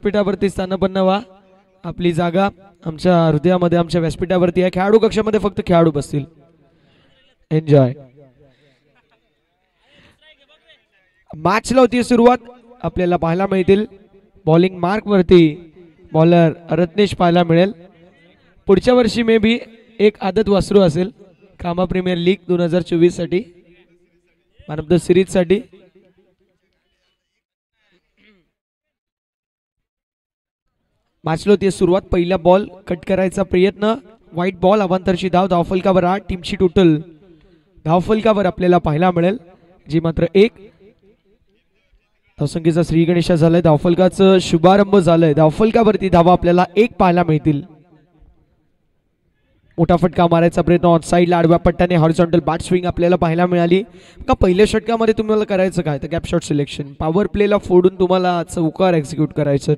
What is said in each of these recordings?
व्यासपीठावरती स्थानापन्न व्हा. आपली जागा आमच्या हृदयामध्ये आमच्या व्यासपीठावरती आहे. खेळाडू कक्षामध्ये फक्त खेळाडू बसतील. एन्जॉय. मॅचला होती सुरुवात. आपल्याला पाहायला मिळतील बॉलिंग मार्क वरती बॉलर रत्नेश पाहायला मिळेल. पुढच्या वर्षी मे बी एक आदत वासरू असेल कामा प्रीमियर लीग 2024 साठी, मॅन ऑफ द सिरीज साठी. मॅचला होती सुरुवात. पहिला बॉल कट करायचा प्रयत्न. White ball. अवांतरची धाव. धावफलकावर 8. टीमची टोटल धावफलकावर आपल्याला पाहायला मिळेल जी मात्र 1. धावसंख्येचा श्री गणेशा झालाय. धावफलकाचं शुभारंभ झालाय. धावफलकावरती धावा आपल्याला 1 पाहायला मिळतील. मोठा फटका मारायचा प्रयत्न ऑन साईडला आडव्या पट्ट्याने हॉरिझॉन्टल बॅट स्विंग आपल्याला पाहायला मिळाली. का पहिल्या षटकामध्ये तुम्हाला करायचं काय तर गॅप शॉट सिलेक्शन. पॉवर प्लेला फोडून तुम्हाला चौकार एक्झिक्यूट करायचं.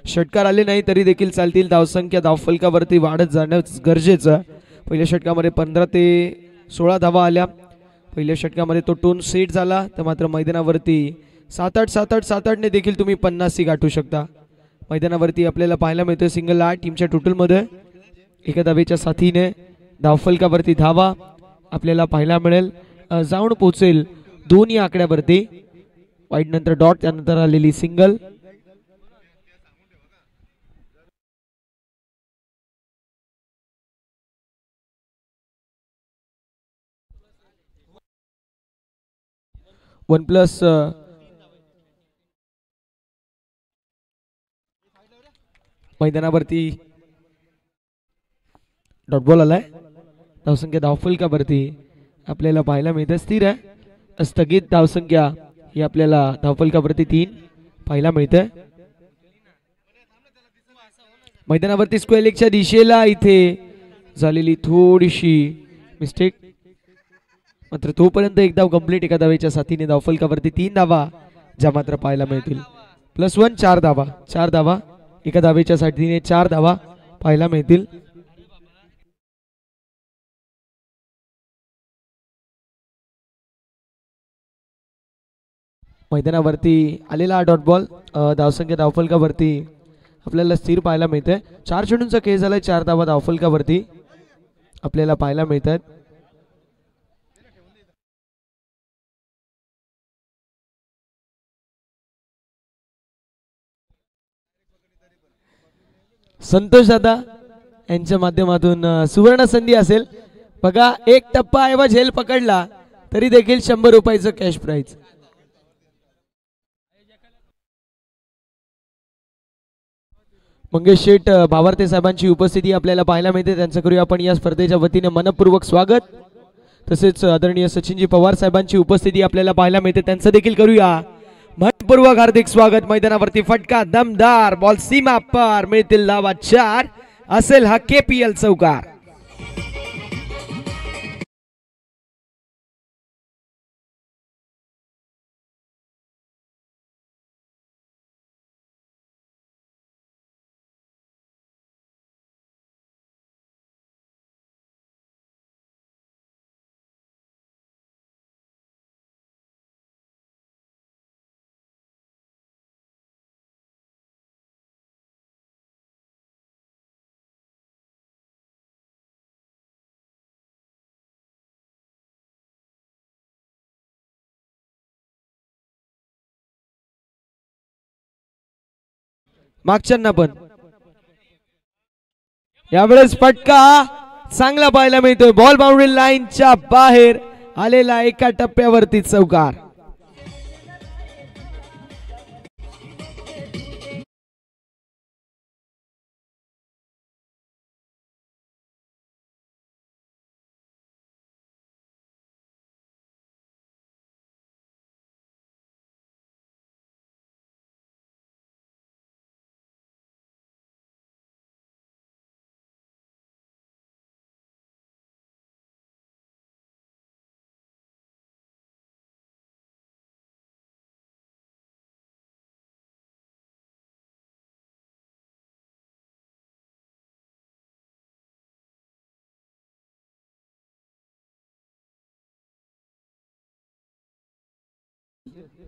षटकार आले नाही तरी देखील चालतील. धावसंख्या धावफलकावरती वाढत जाणं गरजेचं. पहिल्या षटकामध्ये 15 ते 16 धावा आल्या. पहिल्या षटकामध्ये तो टोन सेट झाला तर मात्र मैदानावरती 7-8 ने देखील तुम्ही 50 गाठू शकता. मैदानावरती आपल्याला पाहायला मिळतं सिंगल 8 टीमच्या टोटलमध्ये. एका धावेच्या साथीने धावफलकावरती धावा आपल्याला पाहायला मिळेल. जाऊन पोहोचेल 2 या आकड्यावरती. वाईड नंतर डॉट, त्यानंतर आलेली सिंगल. वन प्लस मैदानावरती डॉट बॉल आलाय. धावसंख्या धावफलकावरती आपल्याला पाहायला मिळते स्थिर आहे. स्थगित धावसंख्या ही आपल्याला धावफलकावरती 3 पाहायला मिळते. मैदानावरती स्क्वेअर लेगच्या दिशेला इथे झालेली थोडीशी मिस्टेक. मात्र तोपर्यंत एक धाव कंप्लीट. एका धावेच्या साथीने धावफलकावरती 3 धावा ज्या मात्र पाहायला मिळतील. +1 4 धावा. 4 धावा एका धावेच्या साथीने 4 धावा पाहायला मिळतील. मैदानावरती आलेला डॉट बॉल. धावसंख्या धावफलकावरती आपल्याला स्थिर पाहायला मिळते. 4 चेंडूंचा खेळ झालाय. 4 धावा धावफलकावरती आपल्याला पाहायला मिळतात. संतोष दादा यांच्या माध्यमातून सुवर्ण संधी असेल बघा. एक टप्पा ऐवज झेल पकडला तरी देखील 100 रुपयाचं कॅश प्राइज. मंगेश शेठ भावार्ते साहेबांची उपस्थिती आपल्याला पाहायला मिळते. त्यांचं करूया आपण या स्पर्धेच्या वतीने मनपूर्वक स्वागत. तसेच आदरणीय सचिनजी पवार साहेबांची उपस्थिती आपल्याला पाहायला मिळते. त्यांचं देखील करूया मनपूर्वक हार्दिक स्वागत. मैदानावरती फटका दमदार. बॉल सीमा पार. मिळतील धावा 4. असेल हा KPL चौकार. मागच्यांना पण यावेळेस फटका चांगला पाहायला मिळतोय. बॉल बाउंड्री लाईनच्या बाहेर आलेला एका टप्प्यावरती चौकार.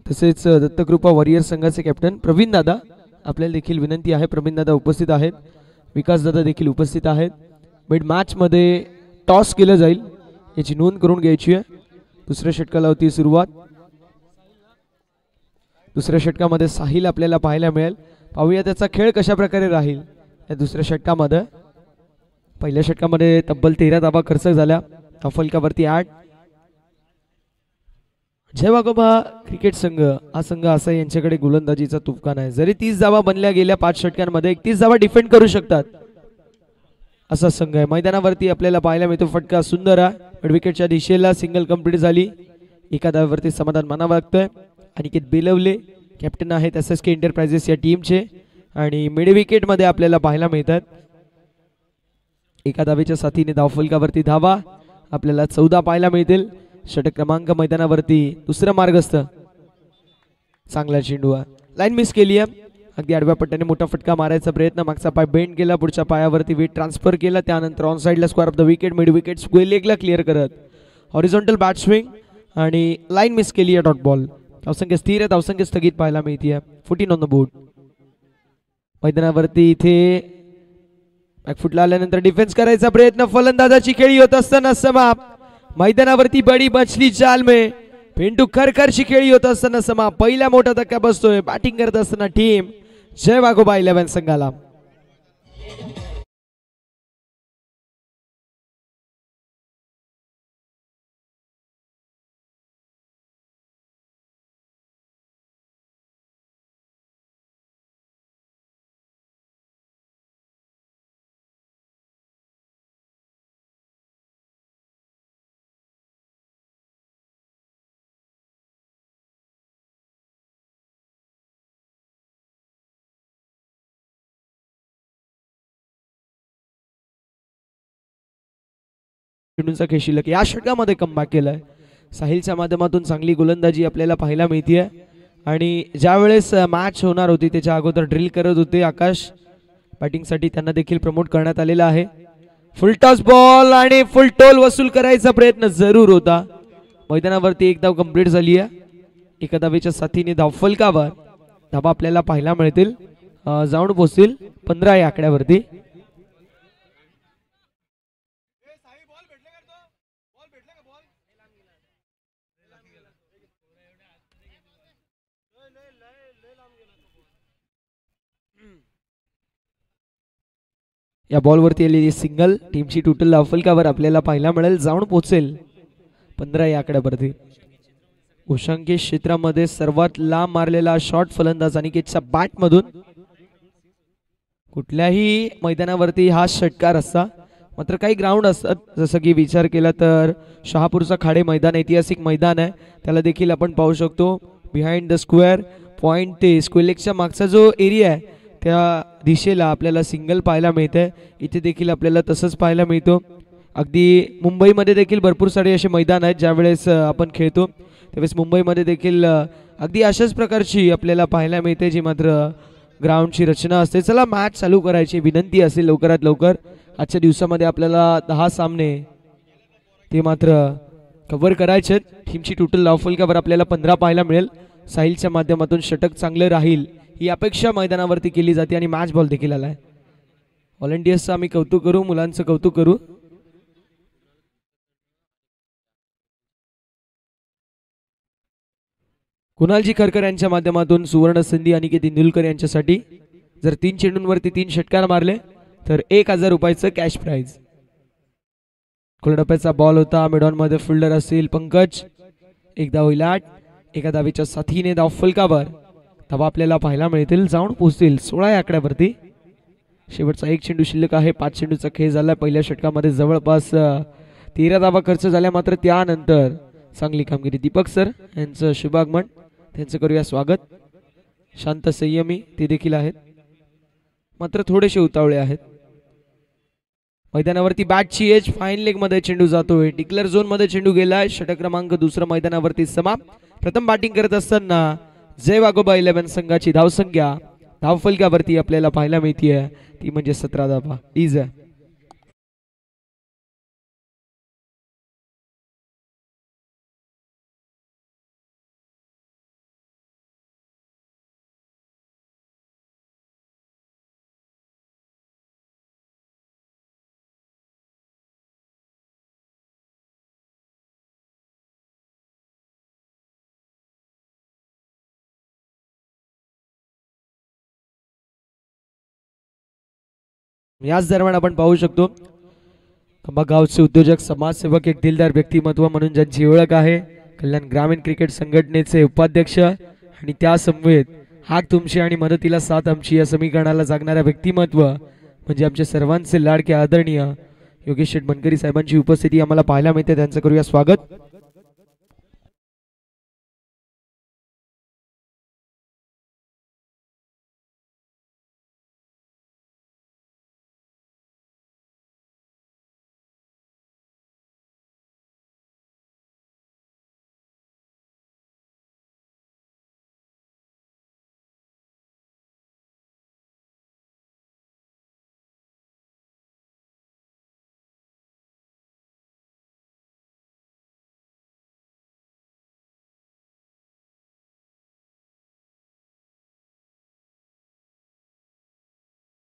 तसेच दत्तकृपा वॉरियर संघाचे कॅप्टन प्रवीण दादा आपल्याला देखील विनंती आहे, प्रवीण दादा उपस्थित आहेत, विकास दादा देखील उपस्थित आहेत. मिड मॅच मध्ये टॉस केलं जाईल याची नोंद करून घ्यायची आहे. दुसऱ्या षटकाला होती सुरुवात. दुसऱ्या षटकामध्ये साहिल आपल्याला पाहायला मिळेल. पाहूया त्याचा खेळ कशा प्रकारे राहील या दुसऱ्या षटकामध्ये. पहिल्या षटकामध्ये तब्बल 13 धावा खर्च झाल्या. फलकावरती 8. जय वाघोबा क्रिकेट संघ हा संघ असा यांच्याकडे गोलंदाजीचा तुफान आहे. जरी 30 धावा बनल्या गेल्या 5 षटकांमध्ये 31 धावा डिफेंड करू शकतात असा संघ आहे. मैदानावरती आपल्याला पाहायला मिळतो फटका सुंदर आहे. विकेटच्या दिशेला सिंगल कंप्लीट झाली. एका धाव्यावरती समाधान मानावं लागतंय. अनिकेत बेलवले कॅप्टन आहेत SSK एंटरप्राइजेस या टीमचे आणि मिड विकेट मध्ये आपल्याला पाहायला मिळतात. एका धावेच्या साथीने धावफलकावरती धावा आपल्याला 14 पाहायला मिळतील. षटक क्रमांक मैदानावरती दुसरा मार्गस्थ. चांगला चेंडू लाईन मिस केली आहे. अगदी आडव्या पट्ट्याने मोठा फटका मारायचा प्रयत्न. मागचा पाय बेंड केला. पुढच्या पायावरती वेट ट्रान्सफर केला. त्यानंतर ऑन साइडला square off the wicket. Mid wicket square लेगला क्लिअर करत हॉरिझॉन्टल बॅट स्विंग आणि लाईन मिस केली आहे. Dot ball. धावसंख्या स्थिर आहे. धावसंख्या स्थगित पाहायला मिळते. 14 ऑन द बोर्ड. मैदानावरती इथे बॅकफुटला आल्यानंतर डिफेन्स करायचा प्रयत्न. फलंदाजाची खेळी होत असताना समाप्त. मैदानावरती बडी मछली जाल में पेंडू खरखरची खेळी होत असताना समाप्त. पहिला मोठा धक्का बसतोय बॅटिंग करत असताना टीम जय वाघोबा 11 संघाला. चेंडूंचा खेळ शिल्लक. या षटकामध्ये कमबॅक केलाय. साहिलच्या माध्यमातून चांगली गोलंदाजी आपल्याला पाहायला मिळते आणि ज्या वेळेस मॅच होणार होती त्याच्या अगोदर ड्रिल करत होते आकाश. बॅटिंगसाठी त्यांना देखील प्रमोट करण्यात आलेला आहे. फुल टॉस बॉल आणि फुल टोल वसूल करायचा प्रयत्न जरूर होता. मैदानावरती एक धाव कंप्लीट झाली आहे. एका धावेच्या साथीने धावफलकावर धावा आपल्याला पाहायला मिळतील. जाऊन पोहोचतील 15 या आकड्यावरती. या बॉलवरती आलेली सिंगल टीमची टोटल धावफलकावर आपल्याला पाहायला मिळेल. जाऊन पोहोचेल 15 या आकड्यावरती. उशांकी क्षेत्रामध्ये सर्वात लांब मारलेला शॉट फलंदाज अनिकेतच्या बॅट मधून. कुठल्याही मैदानावरती हा षटकार असता. मात्र काही ग्राउंड असतात जसं की विचार केला तर शहापूरचा खाडे मैदान ऐतिहासिक मैदान आहे. त्याला देखील आपण पाहू शकतो. बिहाइंड द स्क्वेअर पॉइंट ते स्क्वेअर लेगच्या मागचा जो एरिया आहे त्या दिशेला आपल्याला सिंगल पाहायला मिळते. इथे देखील आपल्याला तसंच पाहायला मिळतो. अगदी मुंबईमध्ये देखील भरपूर सारे असे मैदान आहेत ज्यावेळेस आपण खेळतो त्यावेळेस मुंबईमध्ये देखील अगदी अशाच प्रकारची आपल्याला पाहायला मिळते जी मात्र ग्राउंडची रचना असते. चला मॅच चालू करायची विनंती असेल लवकरात लवकर. आजच्या दिवसामध्ये आपल्याला 10 सामने ते मात्र कव्हर करायचे. टीमची टोटल धावफलकावर आपल्याला 15 पाहायला मिळेल. साहिलच्या माध्यमातून षटक चांगलं राहील ही अपेक्षा मैदानावरती केली जाते आणि मॅच बॉल देखील आलाय. व्हॉलंटियर्सचं आम्ही कौतुक करू, मुलांचं कौतुक करू. कुणालजी खरकर यांच्या माध्यमातून सुवर्ण संधी अनिकेत इंदुलकर यांच्यासाठी. जर 3 चेंडूंवरती 3 षटकार मारले तर 1000 रुपयाचं कॅश प्राइज. खुलडप्याचा बॉल होता. मिडॉन मध्ये फिल्डर असतील पंकज. एक धाव होईल 8. एका धावेच्या साथीने धावफलकावर धावा आपल्याला पाहायला मिळतील. जाऊन पोहोचतील 16 या आकड्यावरती. शेवटचा एक चेंडू शिल्लक आहे. 5 चेंडूचा खेळ झाला. पहिल्या षटकामध्ये जवळपास 13 धावा खर्च झाल्या. मात्र त्यानंतर चांगली कामगिरी. दीपक सर यांचं शुभागमन त्यांचं करूया स्वागत. शांत संयमी ते देखील आहेत मात्र थोडेसे उतावळे आहेत. मैदानावरती बॅटची एज फाईन लेग मध्ये चेंडू जातोय. डिक्लेअर झोन मध्ये चेंडू गेलाय. षटक क्रमांक दुसरा मैदानावरती समाप्त. प्रथम बॅटिंग करत असताना जय वाघोबा 11 संघाची धावसंख्या धावफलकावरती आपल्याला पाहायला मिळते ती म्हणजे 17 धावा. इज याच दरम्यान आपण पाहू शकतो खंबा गावचे उद्योजक समाजसेवक एक दिलदार व्यक्तिमत्व म्हणून ज्यांची ओळख आहे कल्याण ग्रामीण क्रिकेट संघटनेचे उपाध्यक्ष आणि त्या समवेत हाक तुमची आणि मदतीला साथ आमची या समीकरणाला जागणारा व्यक्तिमत्व म्हणजे आमचे सर्वांचे लाडके आदरणीय योगेश शेठ बनकरी साहेबांची उपस्थिती आम्हाला पाहायला मिळते। त्यांचं करूया स्वागत।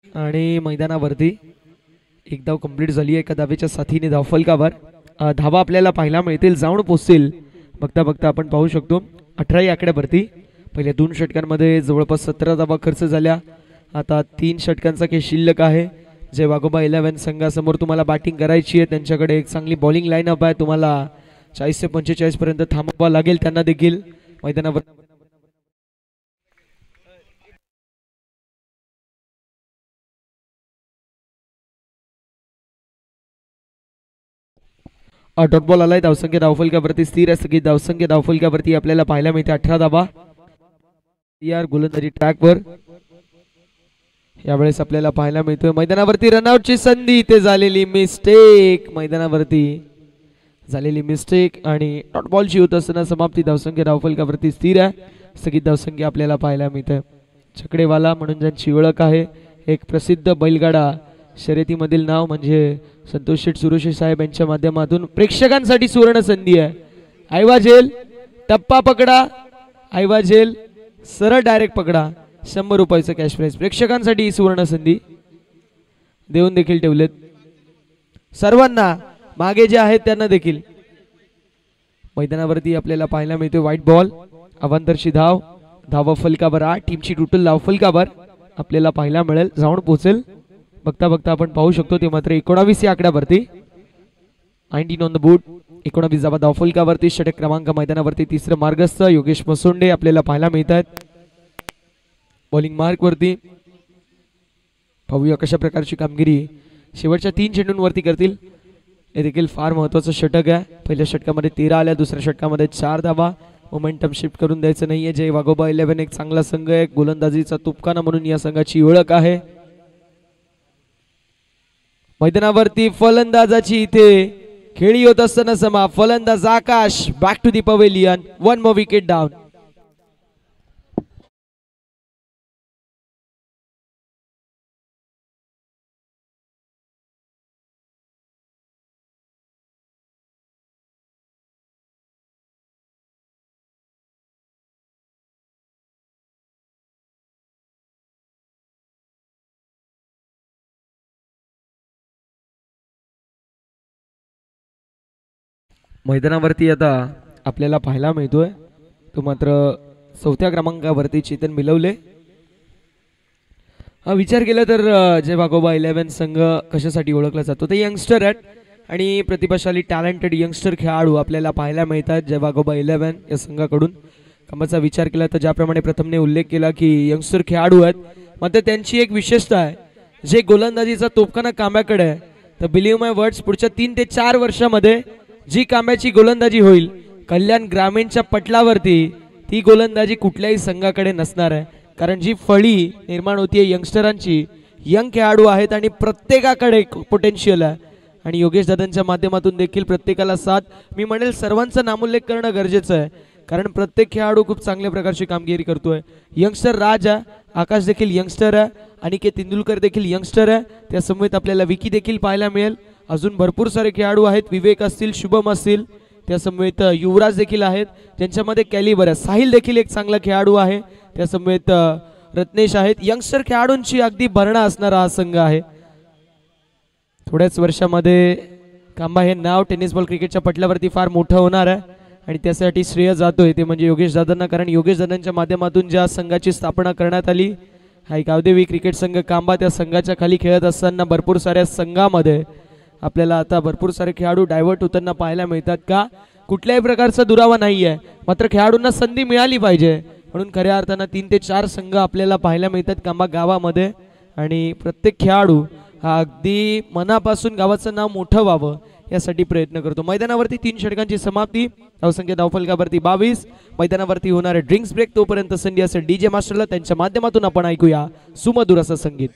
आणि मैदानावरती एक धाव कंप्लीट झाली आहे। एका धावेच्या साथीने धावफलकावर धावा आपल्याला पाहायला मिळतील, जाऊन पोहोचतील। बघता बघता आपण पाहू शकतो 18 या आकड्यावरती पहिल्या 2 षटकांमध्ये जवळपास 17 धावा खर्च झाल्या। आता 3 षटकांचा खेळ शिल्लक आहे। जे वाघोबा 11 संघासमोर तुम्हाला बॅटिंग करायची आहे त्यांच्याकडे एक चांगली बॉलिंग लाईनअप आहे। तुम्हाला 40 ते 45 पर्यंत थांबावं लागेल त्यांना देखील मैदानावर। डॉट बॉल आलाय, धावसंख्या धावफलकावरती स्थिर आहे। सगळी धावसंख्या धावफलकावरती आपल्याला पाहायला मिळते 18 धावा। यार गोलंदाजी ट्रॅकवर यावेळेस आपल्याला पाहायला मिळतोय मैदानावरती रनआउटची संधी, इथे झालेली मिस्टेक, मैदानावरती झालेली मिस्टेक आणि डॉट बॉलची होत असताना समाप्ती। धावसंख्या धावफलकावरती स्थिर आहे। सगळी धावसंख्या आपल्याला पाहायला मिळते। छकडेवाला म्हणून ज्यांची ओळख आहे एक प्रसिद्ध बैलगाडा शर्यतीमधील नाव म्हणजे संतोष शेठ सुरोशे साहेब यांच्या माध्यमातून प्रेक्षकांसाठी सुवर्ण संधी आहे। आयवाजेल टप्पा पकडा, आयवाजेल सरळ डायरेक्ट पकडा, 100 रुपयाचं कॅश प्राइज प्रेक्षकांसाठी ही सुवर्ण संधी देऊन देखील ठेवलेत सर्वांना, मागे जे आहेत त्यांना देखील। मैदानावरती आपल्याला पाहायला मिळते व्हाईट बॉल, अवांतरची धाव, धावा फलकावर 8, टीमची टोटल धाव फलकावर आपल्याला पाहायला मिळेल, जाऊन पोहोचेल। बघता बघता आपण पाहू शकतो ते मात्र 19 या आकड्यावरती 19 ऑन द बोर्ड। 19 धावा धावफलकावरती। षटक क्रमांक मैदानावरती तिसरं मार्गस्थ योगेश मसोंडे आपल्याला पाहायला मिळतात बॉलिंग मार्क वरती। पाहूया कशा प्रकारची कामगिरी शेवटच्या 3 चेंडूंवरती करतील। हे देखील फार महत्त्वाचं षटक आहे। पहिल्या षटकामध्ये 13 आल्या, दुसऱ्या षटकामध्ये 4 धावा। मोमेंटम शिफ्ट करून द्यायचं नाहीये। जय वाघोबा 11 एक चांगला संघ आहे, गोलंदाजीचा तुपखाना म्हणून या संघाची ओळख आहे। मैदानावरती फलंदाजाची इथे खेळी होत असताना समा फलंदाज Akash back to the pavilion, 1 more wicket down. मैदानावरती आता आपल्याला पाहायला मिळतोय तो मात्र 4थ्या क्रमांकावरती चेतन मिलवले। विचार केला तर जय वाघोबा 11 संघ कशासाठी ओळखला जातो ते यंगस्टर आहेत आणि प्रतिभाशाली टॅलेंटेड यंगस्टर खेळाडू आपल्याला पाहायला मिळतात जय वाघोबा 11 या संघाकडून। कामाचा विचार केला तर ज्याप्रमाणे प्रथमने उल्लेख केला की यंगस्टर खेळाडू आहेत, मात्र त्यांची एक विशेषता आहे जे गोलंदाजीचा तोफखाना कांब्याकडे आहे। तर बिलीव्ह माय वर्ड्स पुढच्या 3 ते 4 वर्षामध्ये जी कांब्याची गोलंदाजी होईल कल्याण ग्रामीणच्या पटलावरती ती गोलंदाजी कुठल्याही संघाकडे नसणार आहे, कारण जी फळी निर्माण होतीये यंगस्टरांची, यंग खेळाडू आहेत आणि प्रत्येकाकडे पोटेन्शियल आहे। आणि योगेश दादांच्या माध्यमातून देखील प्रत्येकाला साथ, मी म्हणेल सर्वांचा नामोल्लेख करणं गरजेचं आहे, कारण प्रत्येक खेळाडू खूप चांगल्या प्रकारची कामगिरी करतोय। यंगस्टर राज आहे, आकाश देखील यंगस्टर आहे, अनिकेत तेंडुलकर देखील यंगस्टर आहे, त्या समवेत आपल्याला विकी देखील पाहायला मिळेल। अजून भरपूर सारे खेळाडू आहेत, विवेक असतील, शुभम असतील, त्या समवेत युवराज देखील आहेत ज्यांच्यामध्ये कॅलिबर आहे। साहिल देखील एक चांगला खेळाडू आहे, त्या समवेत रत्नेश आहेत। यंगस्टर खेळाडूंची अगदी भरणा असणारा हा संघ आहे। थोड्याच वर्षामध्ये कांबा हे नाव टेनिस बॉल क्रिकेटच्या पटलावरती फार मोठं होणार आहे आणि त्यासाठी श्रेय जातोय ते म्हणजे योगेश दादांना, कारण योगेश दादांच्या माध्यमातून ज्या संघाची स्थापना करण्यात आली हाय गावदेवी क्रिकेट संघ कांबा त्या संघाच्या खाली खेळत असताना भरपूर साऱ्या संघामध्ये आपल्याला आता भरपूर सारे खेळाडू डायव्हर्ट होताना पाहायला मिळतात का कुठल्याही प्रकारचा दुरावा नाही आहे मात्र खेळाडूंना संधी मिळाली पाहिजे म्हणून खऱ्या अर्थानं 3 ते 4 संघ आपल्याला पाहायला मिळतात कांबा गावामध्ये आणि प्रत्येक खेळाडू हा अगदी मनापासून गावाचं नाव मोठं व्हावं यासाठी प्रयत्न करतो। मैदानावरती 3 षटकांची समाप्ती धावसंख्या धावफलकावरती 22 मैदानावरती होणारे ड्रिंक्स ब्रेक तोपर्यंत संधी असेल डीजे मास्टरला त्यांच्या माध्यमातून आपण ऐकूया सुमधुर असं संगीत।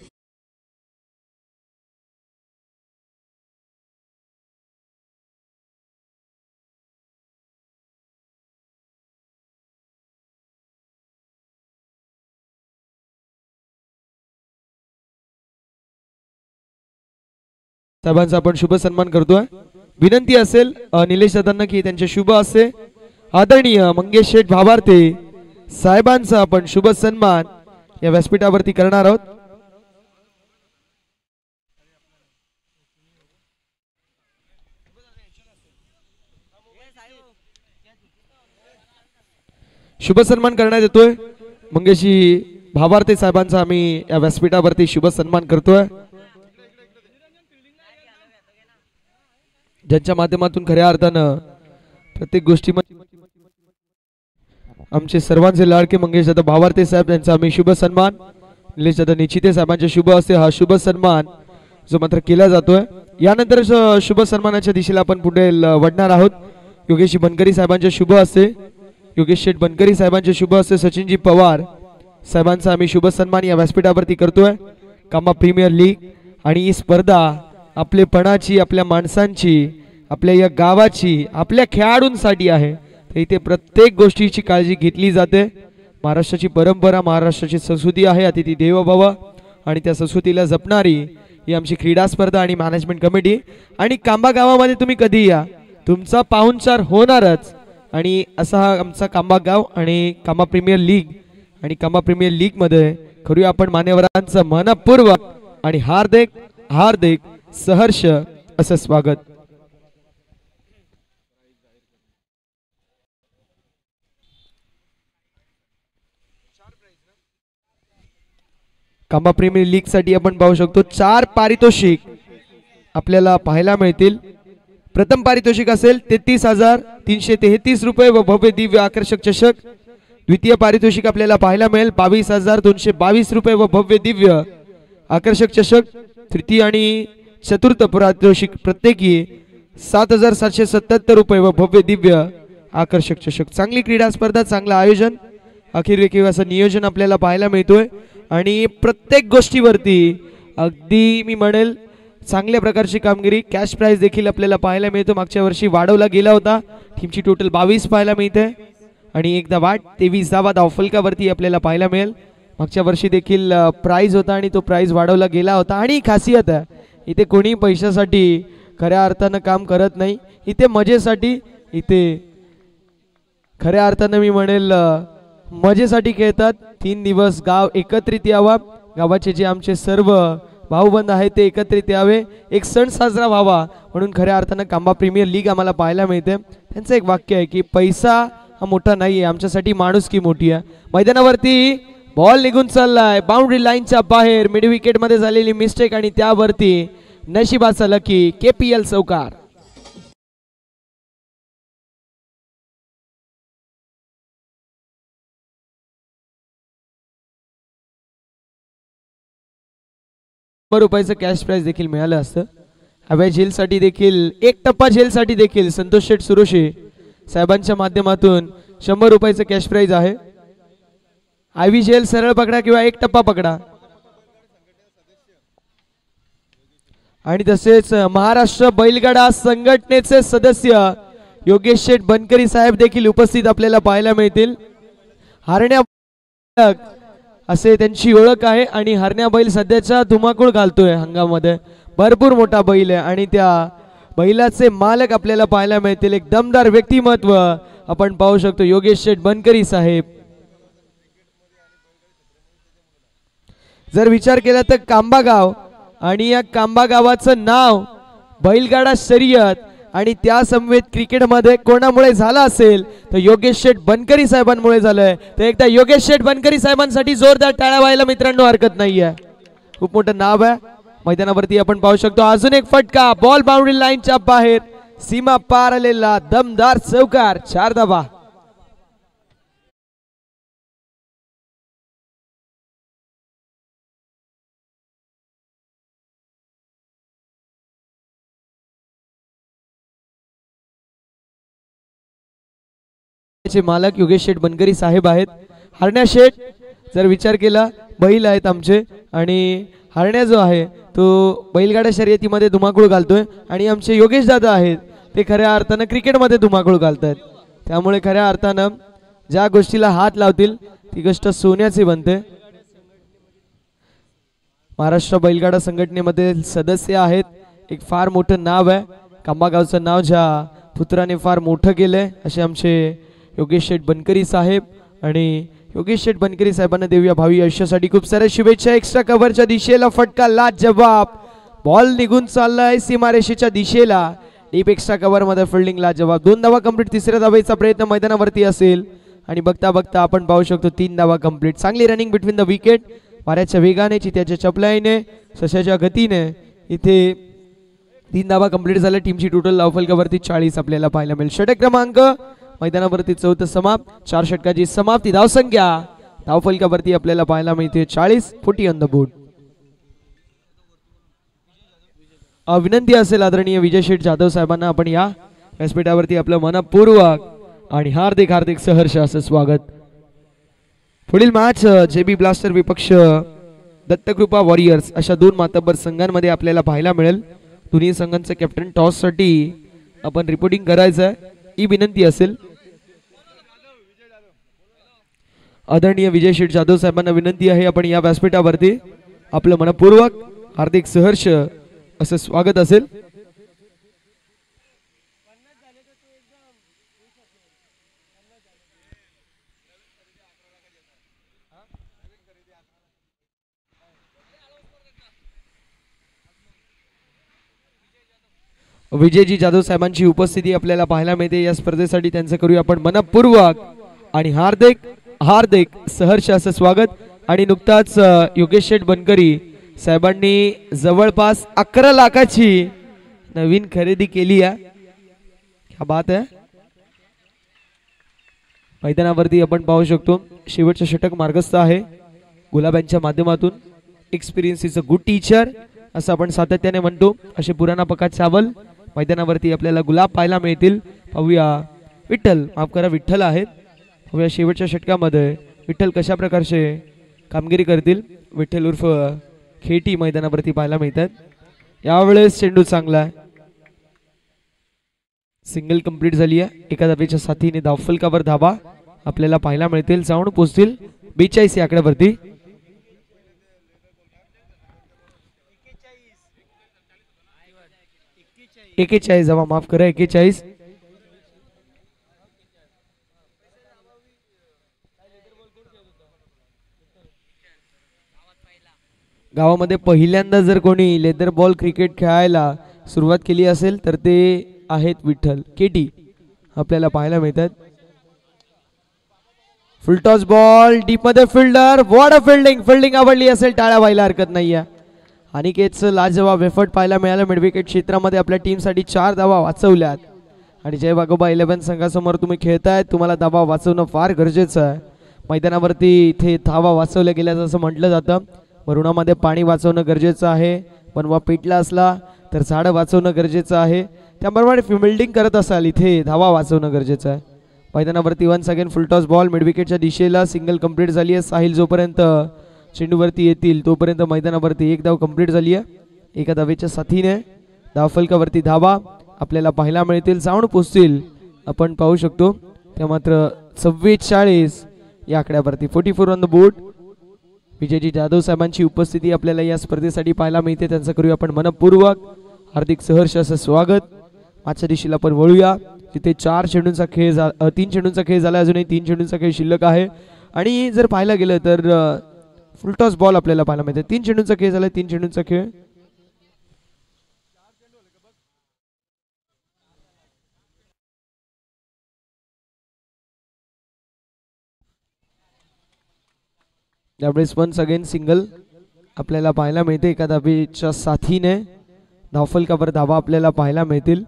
साहेबांचा आपण शुभ सन्मान करतोय। विनंती असेल निलेश दादांना की त्यांचे शुभ असे आदरणीय मंगेश शेठ भावार्थे साहेबांचा आपण शुभ सन्मान या व्यासपीठावरती करणार आहोत। शुभ सन्मान करण्यात येतोय मंगेशी भावार्थे साहेबांचा आम्ही या व्यासपीठावरती शुभ सन्मान करतोय ज्यांच्या माध्यमातून खऱ्या अर्थानं प्रत्येक गोष्टीमध्ये आमचे सर्वांचे लाडके मंगेश दादा भावार्थे साहेब यांचा आम्ही शुभ सन्मान निलेश दादा निश्चिते साहेबांचे शुभ असते हा शुभ सन्मान जो मात्र केला जातोय। यानंतर शुभ सन्मानाच्या दिशेला आपण पुढे वडणार आहोत। योगेश बनकरी साहेबांचे शुभ असते योगेश शेठ बनकरी साहेबांचे शुभ असते सचिनजी पवार साहेबांचा आम्ही शुभ सन्मान या व्यासपीठावरती करतोय। कांबा प्रीमियर लीग आणि ही स्पर्धा आपलेपणाची आपल्या माणसांची आपल्या या गावाची आपल्या खेळाडूंसाठी आहे तर इथे प्रत्येक गोष्टीची काळजी घेतली जाते। महाराष्ट्राची परंपरा महाराष्ट्राची संस्कृती आहे अतिथी देवो भव आणि त्या संस्कृतीला जपणारी ही आमची क्रीडा स्पर्धा आणि मॅनेजमेंट कमिटी आणि कांबा गावामध्ये तुम्ही कधी या तुमचा पाहुणचार होणारच आणि असा हा आमचा कांबा गाव आणि कांबा प्रीमियर लीग आणि कांबा प्रीमियर लीग मध्ये करूया आपण मान्यवरांचं मनपूर्वक आणि हार्दिक हार्दिक सहर्ष असं स्वागत। कांबा प्रीमियर लीग साठी आपण पाहू शकतो 4 पारितोषिक आपल्याला पाहायला मिळतील। प्रथम पारितोषिक असेल 33,333 रुपये व भव्य दिव्य आकर्षक चषक। द्वितीय पारितोषिक आपल्याला पाहायला मिळेल 22,222 रुपये व भव्य दिव्य आकर्षक चषक। तृतीय आणि चतुर्थ पारितोषिक प्रत्येकी 7,777 रुपये व भव्य दिव्य आकर्षक चषक। चांगली क्रीडा स्पर्धा चांगलं आयोजन अखेर वेळी असं नियोजन आपल्याला पाहायला मिळतोय आणि प्रत्येक गोष्टीवरती अगदी मी म्हणेल चांगल्या प्रकारची कामगिरी। कॅश प्राइज देखील आपल्याला पाहायला मिळतो मागच्या वर्षी वाढवला गेला होता टीमची टोटल 22 पाहायला मिळते आणि एकदा वाढ 23 धावफलकावरती आपल्याला पाहायला मिळेल। मागच्या वर्षी देखील प्राइज होता आणि तो प्राइज वाढवला गेला होता आणि खासियत आहे इथे कोणी पैशासाठी खऱ्या अर्थानं काम करत नाही इथे मजेसाठी इथे खऱ्या अर्थानं मी म्हणेल मजेसाठी खेळतात। 3 दिवस गाव एकत्रित यावा गावाचे जे आमचे सर्व भाऊबंद आहेत ते एकत्रित यावे एक सण साजरा व्हावा म्हणून खऱ्या अर्थानं कांबा प्रीमियर लीग आम्हाला पाहायला मिळते। त्यांचं एक वाक्य आहे की पैसा हा मोठा नाही आहे आमच्यासाठी माणुसकी मोठी आहे। मैदानावरती बॉल निघून चाललाय बाउंड्री लाईनच्या बाहेर मिड विकेट मध्ये झालेली मिस्टेक आणि त्यावरती नशिबाचा लकी केपीएल चौकार। रुपयाचं कॅश प्राइज देखील मिळालं असतं। हव्या झेलसाठी देखील एक टप्पा झेलसाठी देखील संतोष शेठ सुरोशे साहेबांच्या माध्यमातून 100 रुपयाचं कॅश प्राइज आहे। आयव्ही झेल सरळ पकडा किंवा एक टप्पा पकडा आणि तसेच महाराष्ट्र बैलगाडा संघटनेचे सदस्य योगेश शेठ बनकरी साहेब देखील उपस्थित आपल्याला पाहायला मिळतील। हरण्या असे त्यांची ओळख आहे आणि हरण्या बैल सध्याच्या धुमाकूळ घालतोय हंगामध्ये भरपूर मोठा बैल आहे आणि त्या बैलाचे मालक आपल्याला पाहायला मिळतील। एक दमदार व्यक्तिमत्व आपण पाहू शकतो योगेश शेठ बनकरी साहेब। जर विचार केला तर कांबा गाव आणि या कांबा गावाचं नाव बैलगाडा शर्यत आणि त्या समवेत क्रिकेटमध्ये कोणामुळे झाला असेल तर योगेश शेठ बनकरी साहेबांमुळे झालंय. तर एकदा योगेश शेठ बनकरी साहेबांसाठी जोरदार टाळ्या व्हायला मित्रांनो हरकत नाहीये. खूप मोठं नाव आहे मैदानावरती आपण पाहू शकतो. अजून एक फटका बॉल बाउंड्री लाईनच्या बाहेर सीमा पार आलेला दमदार चौकार 4 धावा. मालक योगेश शेठ बनकरी साहेब आहेत. हरण्या शेठ जर विचार केला बैल आहेत आमचे आणि हरण्या जो आहे तो बैलगाडा शर्यतीमध्ये धुमाकूळ घालतोय आणि आमचे योगेश दादा आहेत ते खऱ्या अर्थानं क्रिकेटमध्ये धुमाकूळ घालतात. त्यामुळे खऱ्या अर्थानं ज्या गोष्टीला हात लावतील ती गोष्ट सोन्याची बनते. महाराष्ट्र बैलगाडा संघटनेमध्ये सदस्य आहेत. एक फार मोठं नाव आहे. कांबागावचं नाव ज्या पुत्राने फार मोठं केलंय असे आमचे योगेश शेठ बनकरी साहेब. आणि योगेश शेठ बनकरी साहेबांना देऊया भावी आयुष्यासाठी खूप साऱ्या शुभेच्छा. एक्स्ट्रा कव्हरच्या दिशेला फटका लाजवाब. बॉल निघून चाललाय सीमारेषेच्या दिशेला. डीप एक्स्ट्रा कव्हर मध्ये फिल्डिंग लाजवाब. 2 धावा कंप्लीट. तिसऱ्या धावेचा प्रयत्न मैदानावरती असेल आणि बघता बघता आपण पाहू शकतो 3 धावा कंप्लीट. चांगली रनिंग बिटवीन द विकेट. वाऱ्याच्या वेगाने चित्याच्या चपलाईने सशाच्या गतीने इथे 3 धावा कंप्लीट झाल्या. टीमची टोटल धावफलकावरती 40 आपल्याला पाहायला मिळेल. षटक क्रमांक मैदानावरती 4थं समाप्त. 4 षटकाची समाप्ती. धावसंख्या धावफलकावरती आपल्याला पाहायला मिळते 40. 40 ऑन द बोर्ड. विनंती असेल आदरणीय विजय शेठ जाधव साहेबांना आपण या व्यासपीठावरती आपलं मनपूर्वक आणि हार्दिक हार्दिक सहर्ष असं स्वागत. पुढील मॅच जेबी ब्लास्टर विपक्ष दत्तकृपा वॉरियर्स अशा 2 मातब्बर संघांमध्ये आपल्याला पाहायला मिळेल. दोन्ही संघांचं कॅप्टन टॉस साठी आपण रिपोर्टिंग करायचं आहे ही विनंती असेल. आदरणीय विजय शेठ जाधव साहेबांना विनंती आहे आपण या व्यासपीठावरती आपलं मनपूर्वक हार्दिक सहर्ष असं स्वागत असेल. विजयजी जाधव साहेबांची उपस्थिती आपल्याला पाहायला मिळते या स्पर्धेसाठी. त्यांचं करूया आपण मनपूर्वक आणि हार्दिक हार्दिक सहर्ष असं स्वागत. आणि नुकताच योगेश शेठ बनकरी साहेबांनी जवळपास 11 लाखाची नवीन खरेदी केली आहे. क्या बात आहे. मैदानावरती आपण पाहू शकतो शेवटचं षटक मार्गस्थ आहे. गुलाबांच्या माध्यमातून experience is a good teacher असं आपण सातत्याने म्हणतो. असे पुराणा पकात चावल मैदानावरती आपल्याला गुलाब पाहायला मिळतील. पाहूया विठ्ठल माफ करा विठ्ठल आहेत. पाहूया शेवटच्या षटकामध्ये विठ्ठल कशा प्रकारचे कामगिरी करतील. विठ्ठल उर्फ खेटी मैदानावरती पाहायला मिळतात. यावेळेस चेंडू चांगला आहे. सिंगल कंप्लीट झाली आहे. एका धावेच्या साथीने धावफलकावर धावा आपल्याला पाहायला मिळतील. जाऊन पोहोचतील 42 या आकड्यावरती. एकेचाळीस धावा माफ करा 41. गावामध्ये पहिल्यांदा जर कोणी लेदर बॉल क्रिकेट खेळायला सुरुवात केली असेल तर ते आहेत विठ्ठल केटी आपल्याला पाहायला मिळतात. फुल टॉस बॉल डीप मध्ये fielder. What a fielding. Fielding आवडली असेल टाळ्या व्हायला हरकत नाहीये. अनिकेतचं लाजवाब एफर्ट पाहायला मिळालं. मिडविकेट क्षेत्रामध्ये आपल्या टीमसाठी 4 धावा वाचवल्यात. आणि जय वाघोबा 11 संघासमोर तुम्ही खेळताय. तुम्हाला धावा वाचवणं फार गरजेचं आहे. मैदानावरती इथे धावा वाचवल्या गेल्याचं असं म्हटलं जातं. वरुणामध्ये पाणी वाचवणं गरजेचं आहे. बनवा पेटला असला तर झाडं वाचवणं गरजेचं आहे. त्याप्रमाणे फिल्डिंग करत असाल इथे धावा वाचवणं गरजेचं आहे. मैदानावरती 1 सेकंड फुल टॉस बॉल मिडविकेटच्या दिशेला. सिंगल कंप्लीट झाली आहे. साहिल जोपर्यंत चेंडूवरती येतील तोपर्यंत मैदानावरती 1 धाव कंप्लीट झाली आहे. एका धावेच्या साथीने धावफलकावरती धावा आपल्याला पाहायला मिळतील. जाऊन पोहोचतील आपण पाहू शकतो. त्या मात्र 44 या आकड्यावरती 44 on the board. Vijayji Jadhav साहेबांची उपस्थिती आपल्याला या स्पर्धेसाठी पाहायला मिळते. त्यांचं करूया आपण मनपूर्वक हार्दिक सहर्ष असं स्वागत. मागच्या दिशेला आपण वळूया तिथे 4 चेंडूंचा खेळ 3 चेंडूंचा खेळ झाला. अजूनही 3 चेंडूंचा खेळ शिल्लक आहे. आणि जर पाहायला गेलं तर फुल टॉस बॉल आपल्याला पाहायला मिळते. 3 चेंडूंचा खेळ झाला. 3 चेंडूंचा खेळ त्यावेळेस वन्स अगेन सिंगल आपल्याला पाहायला मिळते एका धावेच्या साथीने. धावफलकावर धावा आपल्याला पाहायला मिळतील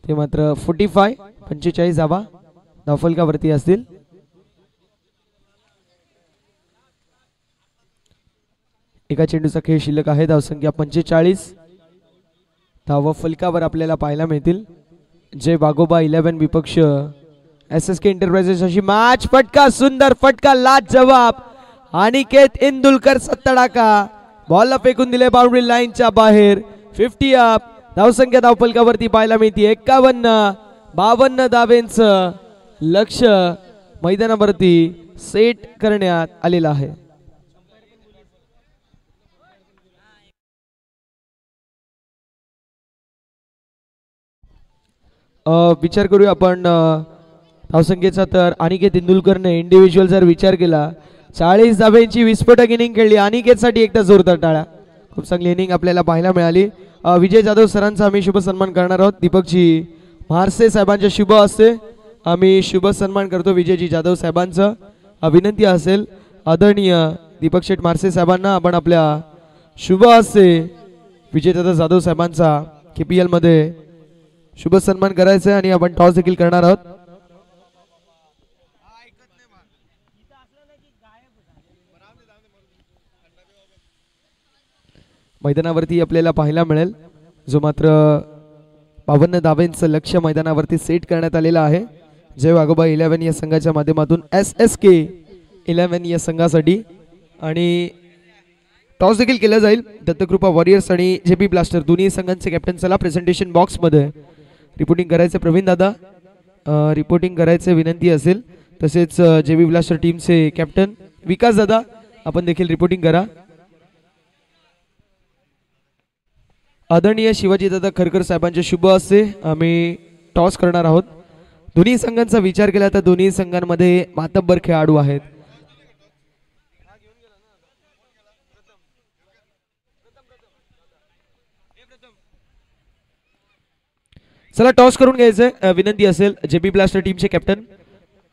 ते मात्र 45 धावा धावफलकावरती असतील. एका चेंडूचा खेळ शिल्लक आहे. धावसंख्या 45. धावा फलकावर आपल्याला पाहायला मिळतील. जय वाघोबा 11 विपक्ष SSK एंटरप्राइजेस अशी मॅच. फटका सुंदर फटका लाजवाब. अनिकेत इंदुलकर तडाखा बॉलला फेकून दिले बाउंड्री लाईनच्या बाहेर. 50 अप. धावसंख्या धावफलकावरती पाहायला मिळते 51 धावेंचं लक्ष मैदानावरती सेट करण्यात आलेलं आहे. विचार करूया आपण धावसंख्येचा तर अनिकेत इंदुलकरने इंडिव्हिज्युअल जर विचार केला 40 धाब्यांची विस्फोटक इनिंग खेळली. अनिकेतसाठी एकदा जोरदार टाळ्या. खूप चांगली इनिंग आपल्याला पाहायला मिळाली. विजय जाधव सरांचा आम्ही शुभ सन्मान करणार आहोत. दीपकजी म्हारसे साहेबांच्या शुभ हस्ते आम्ही शुभ सन्मान करतो विजयजी जाधव साहेबांचं. विनंती असेल आदरणीय दीपक शेठ म्हारसे साहेबांना आपण आपल्या शुभ हस्ते विजय जाधव साहेबांचा KPL मध्ये शुभ सन्मान करायचा आणि आपण टॉस देखील करणार आहोत. मैदानावरती आपल्याला पाहायला मिळेल जो मात्र 52 धावेंचं लक्ष मैदानावरती सेट करण्यात आलेलं आहे. जय वाघोबा 11 या संघाच्या माध्यमातून SSK 11 या संघासाठी. आणि टॉस देखील केला जाईल. दत्तकृपा वॉरियर्स आणि JB ब्लास्टर दोन्ही संघांचे कॅप्टन चला प्रेझेंटेशन बॉक्स मध्ये रिपोर्टिंग करायचे. प्रवीण दादा रिपोर्टिंग करायचे विनंती असेल. तसेच JB ब्लास्टर टीमचे कॅप्टन विकास दादा आपण देखील रिपोर्टिंग करा. आदरणीय शिवाजी दादा खरकर साहेबांच्या शुभ हस्ते आम्ही टॉस करणार आहोत. दोन्ही संघांचा विचार केला तर दोन्ही संघांमध्ये मातब्बर खेळाडू आहेत. चला टॉस करून घ्यायचंय. विनंती असेल JB ब्लास्टर टीमचे कॅप्टन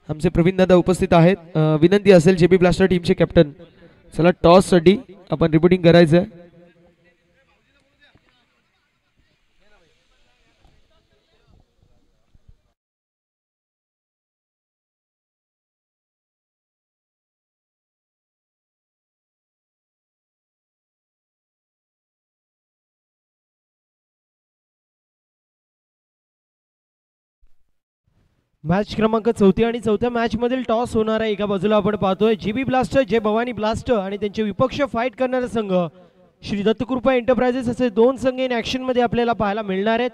आमचे प्रवीण दादा उपस्थित आहेत. विनंती असेल JB ब्लास्टर टीमचे कॅप्टन चला टॉस साठी आपण रिपोर्टिंग करायचंय. मॅच क्रमांक 4 आणि 4थ्या मॅच मधील टॉस होणार आहे. एका बाजूला आपण पाहतोय JB ब्लास्टर जय भवानी ब्लास्टर आणि त्यांचे विपक्ष फाईट करणारे संघ श्री दत्तकृपा एंटरप्राइजेस असे दोन संघ इन ऍक्शन मध्ये आपल्याला पाहायला मिळणार आहेत.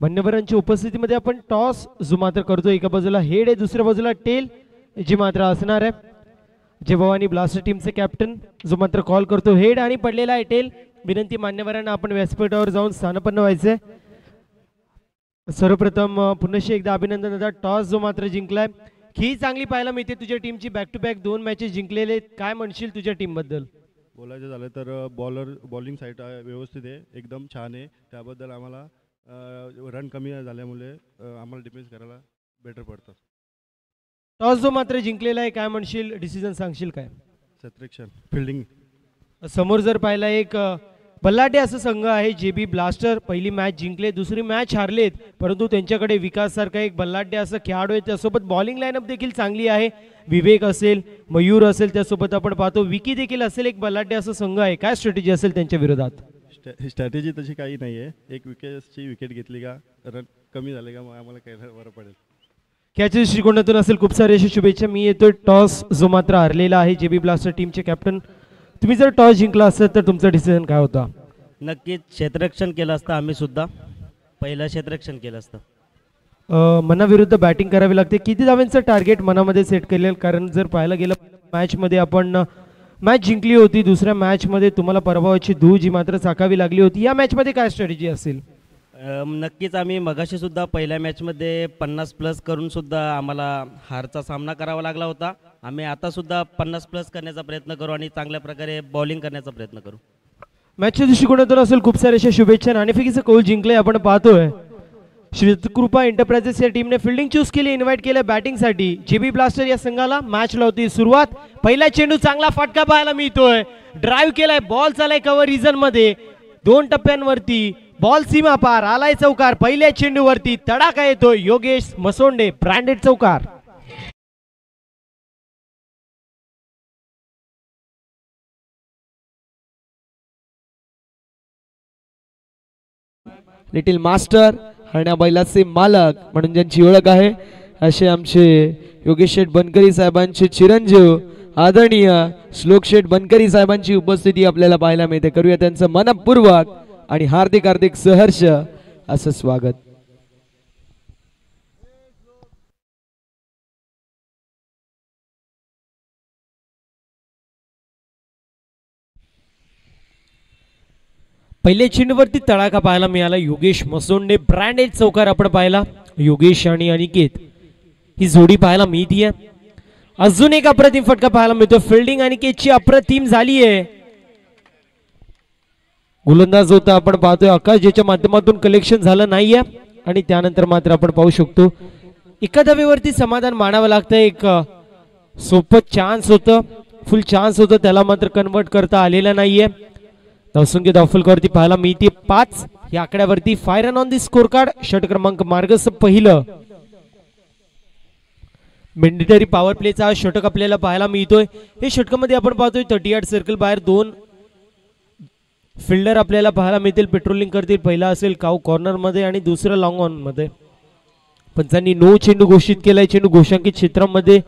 मान्यवरांच्या उपस्थितीमध्ये आपण टॉस जो मात्र करतोय. एका बाजूला हेड आहे दुसऱ्या बाजूला टेल जी मात्र असणार आहे. जय भवानी ब्लास्टर टीमचे कॅप्टन जो मात्र कॉल करतो हेड आणि पडलेला आहे टेल. विनंती मान्यवरांना आपण व्यासपीठावर जाऊन स्थानपन्न व्हायचे. सर्वप्रथम पुन्हा एकदा अभिनंदन दादा. टॉस जो मात्र जिंकलाय ही चांगली पाहायला मिळते तुझ्या टीमची. बॅक टू बॅक 2 मॅचेस जिंकलेले. काय म्हणशील तुझ्या टीम बद्दल? बोलायचं झालं तर बॉलिंग साईड व्यवस्थित आहे एकदम छान आहे. त्याबद्दल आम्हाला रन कमी झाल्यामुळे आम्हाला डिफेन्स करायला बेटर पडतं. टॉस जो मात्र जिंकलेला आहे काय म्हणशील डिसिजन सांगशील काय? सत्रेक्शन फिल्डिंग समोर जर पाहिला एक बल्लाटे असं संघ आहे JB ब्लास्टर. पहिली मॅच जिंकले दुसरी मॅच हारलेत परंतु त्यांच्याकडे विकास सारखा एक बल्लाटे असं खेळाडू आहे. त्यासोबत बॉलिंग लाईनअप देखील चांगली आहे. विवेक असेल मयूर असेल त्यासोबत आपण पाहतो विकी देखील असेल. एक बल्लाटे असं संघ आहे. काय स्ट्रॅटेजी असेल त्यांच्या विरोधात? स्ट्रॅटेजी तशी काही नाही आहे. एक विकेट घेतली का रन कमी झाले का मग आम्हाला काय बरं पडेल. खेळाच्या दृष्टिकोनातून असेल खूप सारी अशी शुभेच्छा. मी येतोय टॉस जो मात्र हरलेला आहे JB ब्लास्टर टीमचे कॅप्टन. तुम्ही जर टॉस जिंकला असेल तर तुमचा डिसिजन काय होता? नक्कीच क्षेत्ररक्षण केलं असतं. आम्ही सुद्धा पहिलं क्षेत्ररक्षण केलं असतं. मनाविरुद्ध बॅटिंग करावी लागते. किती धावांचं टार्गेट मनामध्ये सेट केलेलं? कारण जर पाहायला गेलं मॅचमध्ये आपण मॅच जिंकली होती दुसऱ्या मॅचमध्ये तुम्हाला पराभवाची धूळ जी मात्र चाकावी लागली होती. या मॅचमध्ये काय स्ट्रॅटेजी असेल? नक्कीच आम्ही मगाशी सुद्धा पहिल्या मॅचमध्ये 50+ करून सुद्धा आम्हाला हारचा सामना करावा लागला होता. आम्ही आता सुद्धा 50+ करण्याचा प्रयत्न करू आणि चांगल्या प्रकारे बॉलिंग करण्याचा प्रयत्न करू. मॅचच्या दृष्टिकोनातून असेल खूप सारे अशा शुभेच्छा. नाणेफेकीचं कौल जिंकले आपण पाहतोय. श्रीकृपा एंटरप्राइजेस या टीमने फिल्डिंग चूज केली, इन्व्हाइट केलं बॅटिंगसाठी. जेबी ब्लास्टर या संघाला मॅचला होती सुरुवात. पहिला चेंडू चांगला फटका पाहायला मिळतोय. ड्राईव्ह केलाय, बॉल चालाय कव्हर रिजन मध्ये. 2 टप्प्यांवरती बॉल सीमा पार आलाय चौकार. पहिल्या चेंडूवरती तडाखा येतोय. योगेश मसोंडे ब्रँडेड चौकार. लिटिल मास्टर हरण्या बैलाचे मालक म्हणून ज्यांची ओळख आहे असे आमचे योगेश शेठ बनकरी साहेबांचे चिरंजीव आदरणीय श्लोक शेठ बनकरी साहेबांची उपस्थिती आपल्याला पाहायला मिळते. करूया त्यांचं मनपूर्वक आणि हार्दिक हार्दिक सहर्ष असं स्वागत. पहिल्या चेंडूवरती तडाखा पाहायला मिळाला. योगेश मसोंडे ब्रँडेड चौकार आपण पाहिला. योगेश आणि अनिकेत ही जोडी पाहायला मिळतीये. अजून एक अप्रतिम फटका पाहायला मिळतो. फिल्डिंग अनिकेतची अप्रतिम झाली आहे. गोलंदाज होता आपण पाहतोय आकाश, ज्याच्या माध्यमातून कलेक्शन झालं नाहीये आणि त्यानंतर मात्र आपण पाहू शकतो एका धावेवरती समाधान मानावं लागतं. एक सोपं चान्स होतं, फुल चान्स होतं, त्याला मात्र कन्वर्ट करता आलेलं नाहीये. धावसंख्या धावफलकावरती पाहायला मिळते 5 या आकड्यावरती. Five run on the scorecard. षट क्रमांक मार्गस पहिलं. मेंडेटरी पॉवर प्लेचा हा षटक आपल्याला पाहायला मिळतोय. हे षटकामध्ये आपण पाहतोय 38 सर्कल बाहेर 2 फिल्डर आपल्याला पाहायला मिळतील. पेट्रोलिंग करतील. पहिला असेल काऊ कॉर्नर मध्ये आणि दुसरं लॉंग ऑन मध्ये. पंचांनी नो चेंडू घोषित केलाय. चेंडू घोषांकित क्षेत्रामध्ये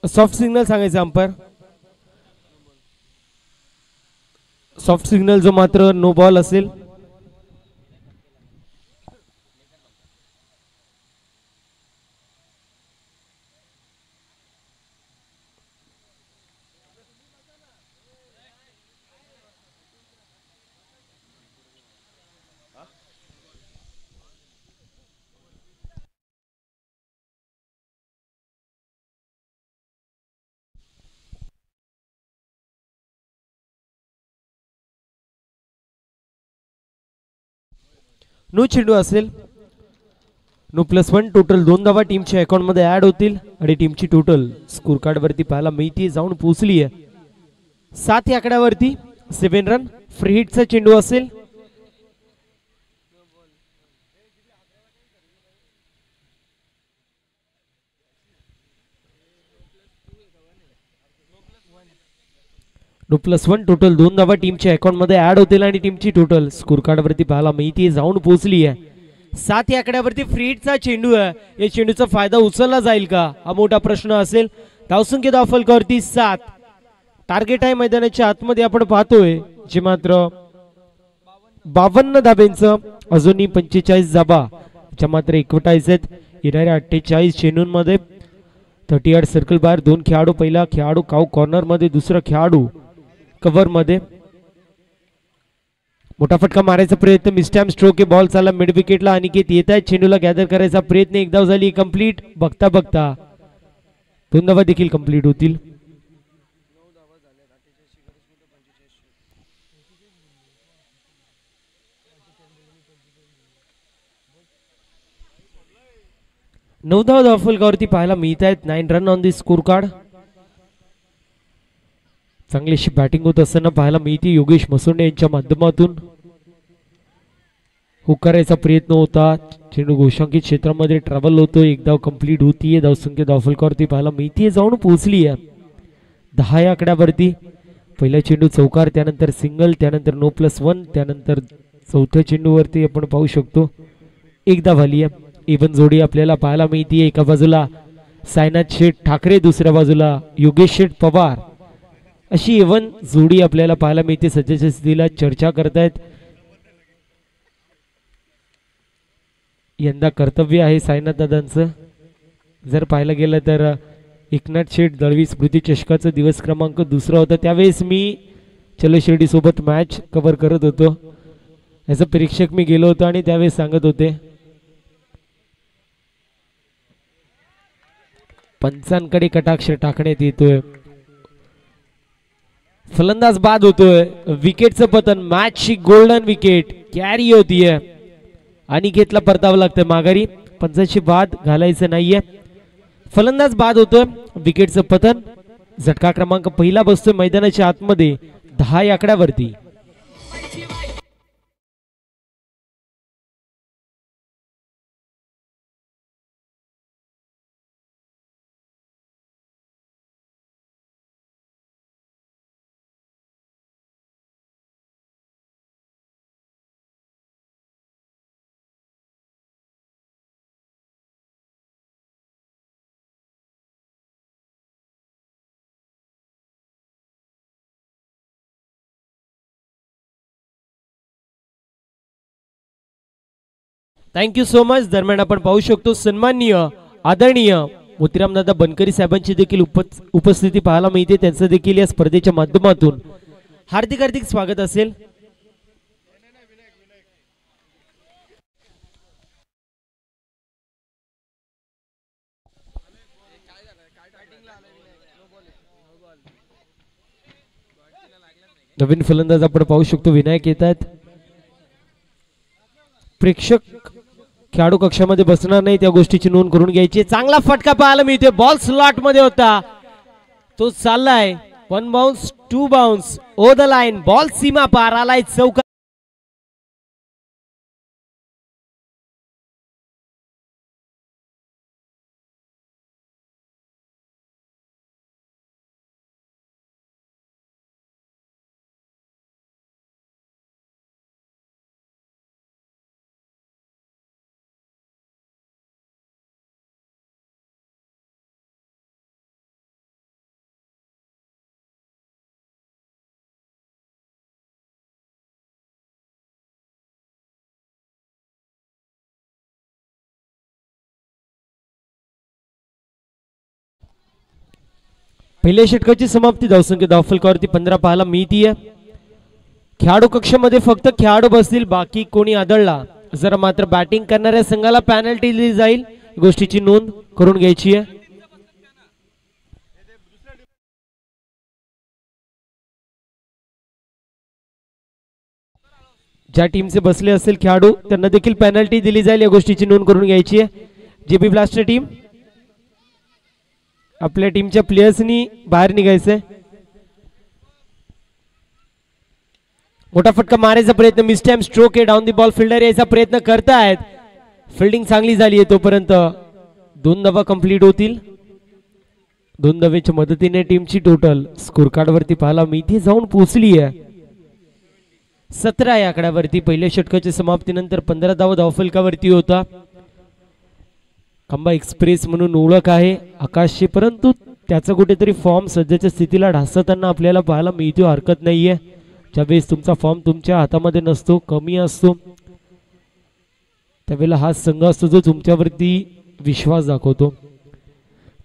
सॉफ्ट सिग्नल सांगायचं अंपायर. सॉफ्ट सिग्नल जो मात्र नो बॉल असेल. नो चेंडू असेल. नो +1. टोटल 2 धावा टीमच्या अकाउंट मध्ये ऍड होतील आणि टीमची टोटल स्कोर कार्ड वरती पाहायला मिळते जाऊन पोहोचली आहे 7 या आकड्यावरती. 7 रन. फ्री हिटचा चेंडू असेल. नो +1. टोटल 2 धावा टीमच्या अकाउंट मध्ये ऍड होतील आणि टीमची टोटल स्कोर कार्ड वरती पाहायला मिळते जाऊन पोहोचली आहे 7 या आकड्यावरती. फ्री हिटचा चेंडू आहे. या चेंडूचा फायदा उचलला जाईल का हा मोठा प्रश्न असेल. धावसंख्या धावफलकावरती 7. टार्गेट आहे मैदानाच्या आतमध्ये आपण पाहतोय जे मात्र 52 धाब्यांचं. अजूनही 45 धाबा ज्या मात्र एकवटायचे आहेत येणाऱ्या 48 चेंडूंमध्ये. 38 सर्कल बाहेर 2 खेळाडू. पहिला खेळाडू काऊ कॉर्नर मध्ये, दुसरा खेळाडू कव्हर मध्ये. मोठा फटका मारायचा प्रयत्न. मिस्टॅम स्ट्रोक. बॉल चालला मिड विकेटला. अनिकेत येत आहेत चेंडूला गॅदर करायचा प्रयत्न. एक धाव झाली कंप्लीट. बघता बघता 2 धावा देखील कंप्लीट होतील. नऊ धावा धावफलकावरती पाहायला मिळत आहेत. 9 run on the score card. चांगली अशी बॅटिंग होत असताना पाहायला मिळते. योगेश मसोंडे यांच्या माध्यमातून हुक करायचा प्रयत्न होता. चेंडू घोषांकित क्षेत्रामध्ये ट्रॅव्हल होतो. एक धाव कंप्लीट होतीये. धावसंख्या धावफलकावरती पाहायला मिळते जाऊन पोहोचली आहे 10 या आकड्यावरती. पहिला चेंडू चौकार, त्यानंतर सिंगल, त्यानंतर नो +1, त्यानंतर चौथ्या चेंडूवरती आपण पाहू शकतो एक धाव आली आहे. इवन जोडी आपल्याला पाहायला मिळते. एका बाजूला सायनाथ शेठ ठाकरे, दुसऱ्या बाजूला योगेश शेठ पवार अशी इवन जोडी आपल्याला पाहायला मिळते. सध्याच्या स्थितीला चर्चा करतायत. यंदा कर्तव्य आहे सायनाथ दादांचं. जर पाहायला गेलं तर एकनाथ शेठ दळवी स्मृती चषकाचा दिवस क्रमांक 2 होता. त्यावेळेस मी चलो शिर्डी सोबत मॅच कव्हर करत होतो. ॲज अ प्रेक्षक मी गेलो होतो आणि त्यावेळेस सांगत होते पंचांकडे कटाक्ष टाकण्यात येतोय. फलंदाज बाद होतोय, विकेटचं पतन, मॅचची गोल्डन विकेट कॅरी होतीये आणि घेतला परतावं लागतंय माघारी. पंचाची बाद घालायचं नाहीये. फलंदाज बाद होतोय, विकेटचं पतन. झटका क्रमांक पहिला बसतोय मैदानाच्या आतमध्ये 10 या आकड्यावरती. Thank you so much. दरम्यान आपण पाहू शकतो सन्माननीय आदरणीय मोतीराम दादा बनकरी साहेबांची देखील उपस्थिती पाहायला मिळते. त्यांचं देखील या स्पर्धेच्या माध्यमातून हार्दिक हार्दिक स्वागत असेल. नवीन फलंदाज आपण पाहू शकतो विनायक येत आहेत. प्रेक्षक खेळाडू कक्षामध्ये बसणार नाही त्या गोष्टीची नोंद करून घ्यायची. चांगला फटका पाहायला मिळतोय, बॉल स्लॉट मध्ये होता, तो चाललाय. 1 bounce 2 bounce over the line, ball सीमा पार आलाय चौका. पहिल्या षटकाची समाप्ती. धावसंख्या धावफलकावरती 15 पाहायला मिळतीये. खेळाडू कक्षामध्ये फक्त खेळाडू बसतील, बाकी कोणी आदळला जर मात्र बॅटिंग करणाऱ्या संघाला पॅनल्टी दिली जाईल, गोष्टीची नोंद करून घ्यायची आहे. ज्या टीमचे बसले असेल खेळाडू त्यांना देखील पॅनल्टी दिली जाईल, या गोष्टीची नोंद करून घ्यायची आहे. जेबी ब्लास्टर टीम, आपल्या टीमच्या प्लेयर्सनी बाहेर निघायचंय. मोठा फटका मारायचा प्रयत्न, मिस टाइम स्ट्रोक आहे. डाऊन दी बॉल फिल्डर यायचा प्रयत्न करतायत. फिल्डिंग चांगली झाली आहे, तोपर्यंत 2 धावा कंप्लीट होतील. 2 धावेच्या मदतीने टीमची टोटल स्कोर कार्ड वरती पाहायला मिळते जाऊन पोहोचली आहे 17 या आकड्यावरती. पहिल्या षटकाच्या समाप्तीनंतर 15 धावा धावफलकावरती होता. खंबा एक्सप्रेस म्हणून ओळख आहे आकाशची, परंतु त्याचा कुठेतरी फॉर्म सध्याच्या स्थितीला ढासळताना आपल्याला पाहायला मिळतो, हरकत नाहीये. ज्यावेळेस तुमचा फॉर्म तुमच्या हातामध्ये नसतो, कमी असतो, त्यावेळेला हा संघ असतो जो तुमच्यावरती विश्वास दाखवतो.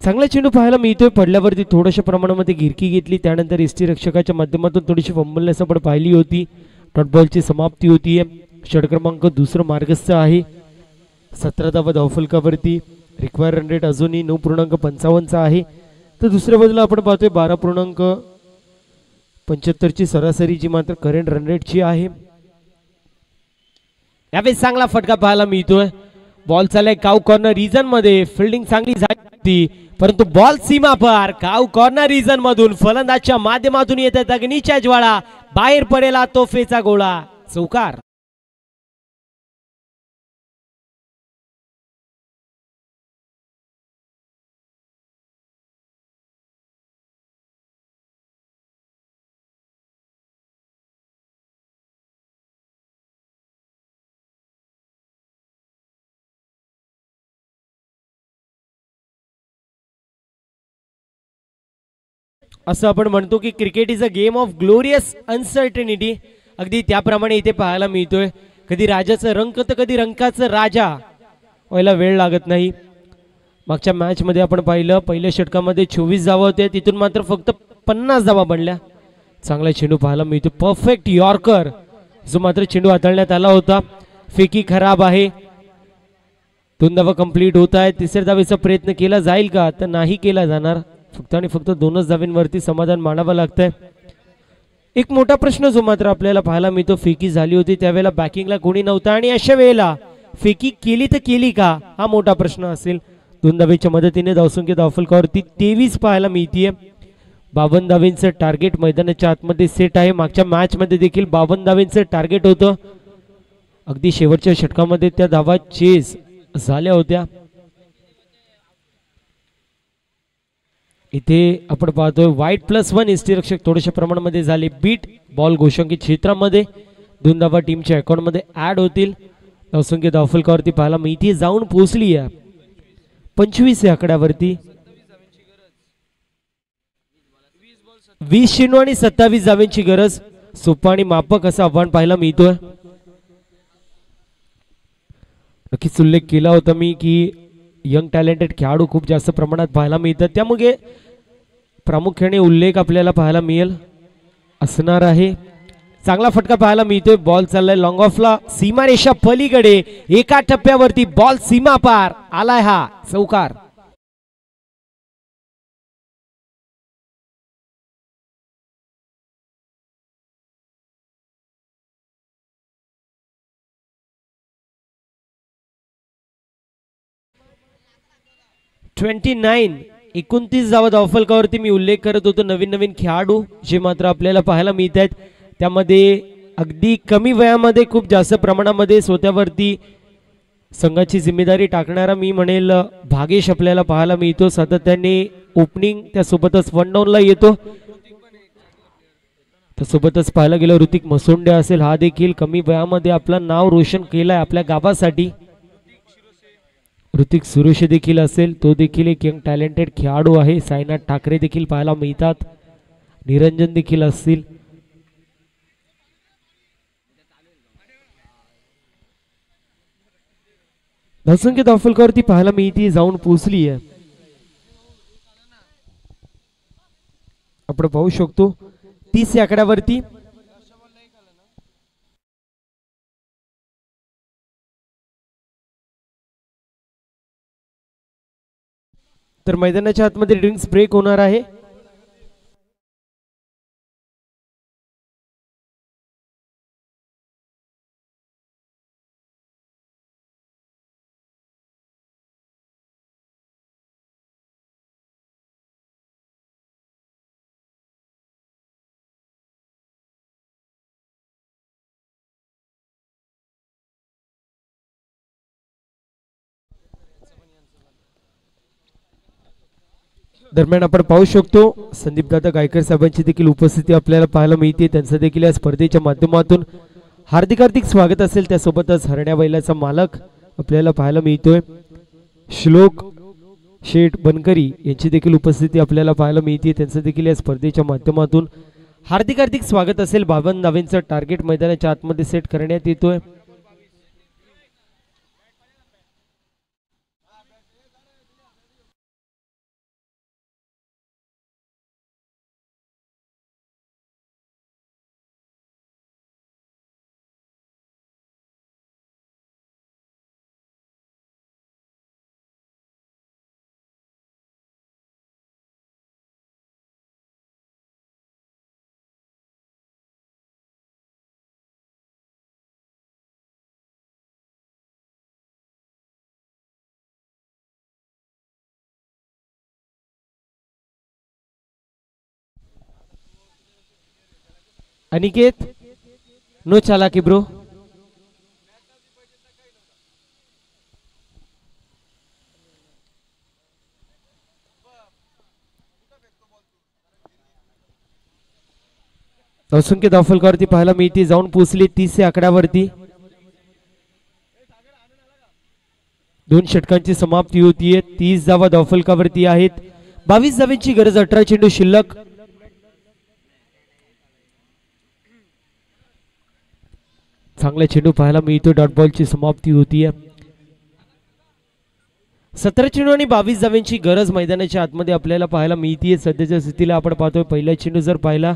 चांगला चेंडू पाहायला मिळतोय, पडल्यावरती थोड्याशा प्रमाणामध्ये गिरकी घेतली, त्यानंतर यष्टीरक्षकाच्या माध्यमातून थोडीशी फंबलनेस आपण पाहिली होती. डॉट बॉलची समाप्ती होतीये. षट क्रमांक 2 मार्गस्थ आहे. 17 धावा धावफलकावरती. रिक्वायर रन रेट अजूनही 9.55 आहे. तर दुसऱ्या बाजूला आपण पाहतोय 12.75 ची सरासरी, जी मात्र करंट रन रेटची आहे. यावेळी चांगला फटका पाहायला मिळतोय. बॉल चाललाय काऊ कॉर्नर रिजन मध्ये. फिल्डिंग चांगली झाली परंतु बॉल सीमा पार. काऊ कॉर्नर रिजन मधून फलंदाजच्या माध्यमातून येतात अग्नीच्या ज्वाळा. बाहेर पडेला तोफेचा गोळा, चौकार. असं आपण म्हणतो की cricket is a game of glorious uncertainty. अगदी त्याप्रमाणे इथे पाहायला मिळतोय. कधी राजाचं रंक तर कधी रंकाचं राजा व्हायला वेळ लागत नाही. मागच्या मॅच मध्ये आपण पाहिलं, पहिल्या षटकामध्ये 24 धावा होत्या, तिथून मात्र फक्त 50 धावा बनल्या. चांगला चेंडू पाहायला मिळतो, परफेक्ट यॉर्कर, जो मात्र चेंडू हाताळण्यात आला होता. फेकी खराब आहे. 2 धावा कंप्लीट होत आहेत. तिसऱ्या धावेचा प्रयत्न केला जाईल का, तर नाही केला जाणार. फक्त आणि फक्त 2च धाव्यांवरती समाधान मानावं लागतंय. एक मोठा प्रश्न जो मात्र आपल्याला पाहायला मिळतो, फेकी झाली होती त्यावेळेला बॅकिंगला कोणी नव्हतं आणि अशा वेळेला फेकी केली तर केली का, हा मोठा प्रश्न असेल. 2 धावेच्या मदतीने धावसंख्या धावफलकावरती 23 पाहायला मिळतीये. 52 धावेंचं टार्गेट मैदानाच्या आतमध्ये सेट आहे. मागच्या मॅच मध्ये देखील 52 धावेंचं टार्गेट होतं. अगदी शेवटच्या षटकामध्ये त्या धावा चेस झाल्या होत्या. इथे आपण पाहतोय वाईट +1 यष्टीरक्षक थोड्याशा प्रमाणामध्ये झाले बीट. बॉल गोशांकित क्षेत्रामध्ये 2 धावा टीमच्या अकाउंट मध्ये ऍड होतील. धावसंख्या धावफलकावरती पाहायला मिळते जाऊन पोहोचली आहे 25 या आकड्यावरती. 20 चेंडू आणि 27 धावांची गरज. सोपा आणि मापक असं आव्हान पाहायला मिळतोय. नक्कीच उल्लेख केला होता मी की यंग टॅलेंटेड खेळाडू खूप जास्त प्रमाणात पाहायला मिळतात, त्यामुळे प्रामुख्याने उल्लेख आपल्याला पाहायला मिळेल असणार आहे. चांगला फटका पाहायला मिळतोय. बॉल चाललाय लॉंग ऑफला सीमारेषा पलीकडे. एका टप्प्यावरती बॉल सीमा पार आलाय हा चौकार. $29 29 धावा धावफलकावरती मी उल्लेख करत होतो. नवीन नवीन खेळाडू जे मात्र आपल्याला पाहायला मिळत आहेत, त्यामध्ये अगदी कमी वयामध्ये खूप जास्त प्रमाणामध्ये स्वतःवरती संघाची जिम्मेदारी टाकणारा मी म्हणेल भागेश आपल्याला पाहायला मिळतो. सातत्याने ओपनिंग त्यासोबतच वन डाऊनला येतो. त्यासोबतच पाहायला गेलं ऋतिक मसोंडे असेल, हा देखील कमी वयामध्ये आपलं नाव रोशन केलंय आपल्या गावासाठी. ऋतिक सुरेश देखील असेल, तो देखील एक यंग टॅलेंटेड खेळाडू आहे. साईनाथ ठाकरे देखील पाहायला मिळतात. निरंजन देखील असतील. धावसंख्या धावफलकावरती पाहायला मिळते जाऊन पोहोचली आहे. आपण पाहू शकतो 30 या आकड्यावरती. तर मैदानाच्या आतमध्ये ड्रिंक्स ब्रेक होणार आहे. दरम्यान आपण पाहू शकतो संदीप दादा गायकर साहेबांची देखील उपस्थिती आपल्याला पाहायला मिळते. त्यांचं देखील या स्पर्धेच्या माध्यमातून हार्दिक स्वागत असेल. त्यासोबतच हरण्या बैलाचा मालक आपल्याला पाहायला मिळतोय श्लोक शेठ बनकरी यांची देखील उपस्थिती आपल्याला पाहायला मिळते. त्यांचं देखील या स्पर्धेच्या माध्यमातून हार्दिक स्वागत असेल. 52 धावेंचं टार्गेट मैदानाच्या आतमध्ये सेट करण्यात येतोय. अनिकेत नो चालाकी ब्रो. धावसंख्या धावफलकावरती पाहायला मिळते जाऊन पोहोचली 30 या आकड्यावरती. 2 षटकांची समाप्ती होतीये. 30 धावा धावफलकावरती आहेत. 22 धावांची गरज. 18 चेंडू शिल्लक. चांगला चेंडू पाहायला मिळतो. डॉट बॉलची समाप्ती होतीये. 17 चेंडू आणि 22 धावांची गरज मैदानाच्या आतमध्ये आपल्याला पाहायला मिळतीये. सध्याच्या स्थितीला आपण पाहतोय पहिला चेंडू जर पाहिला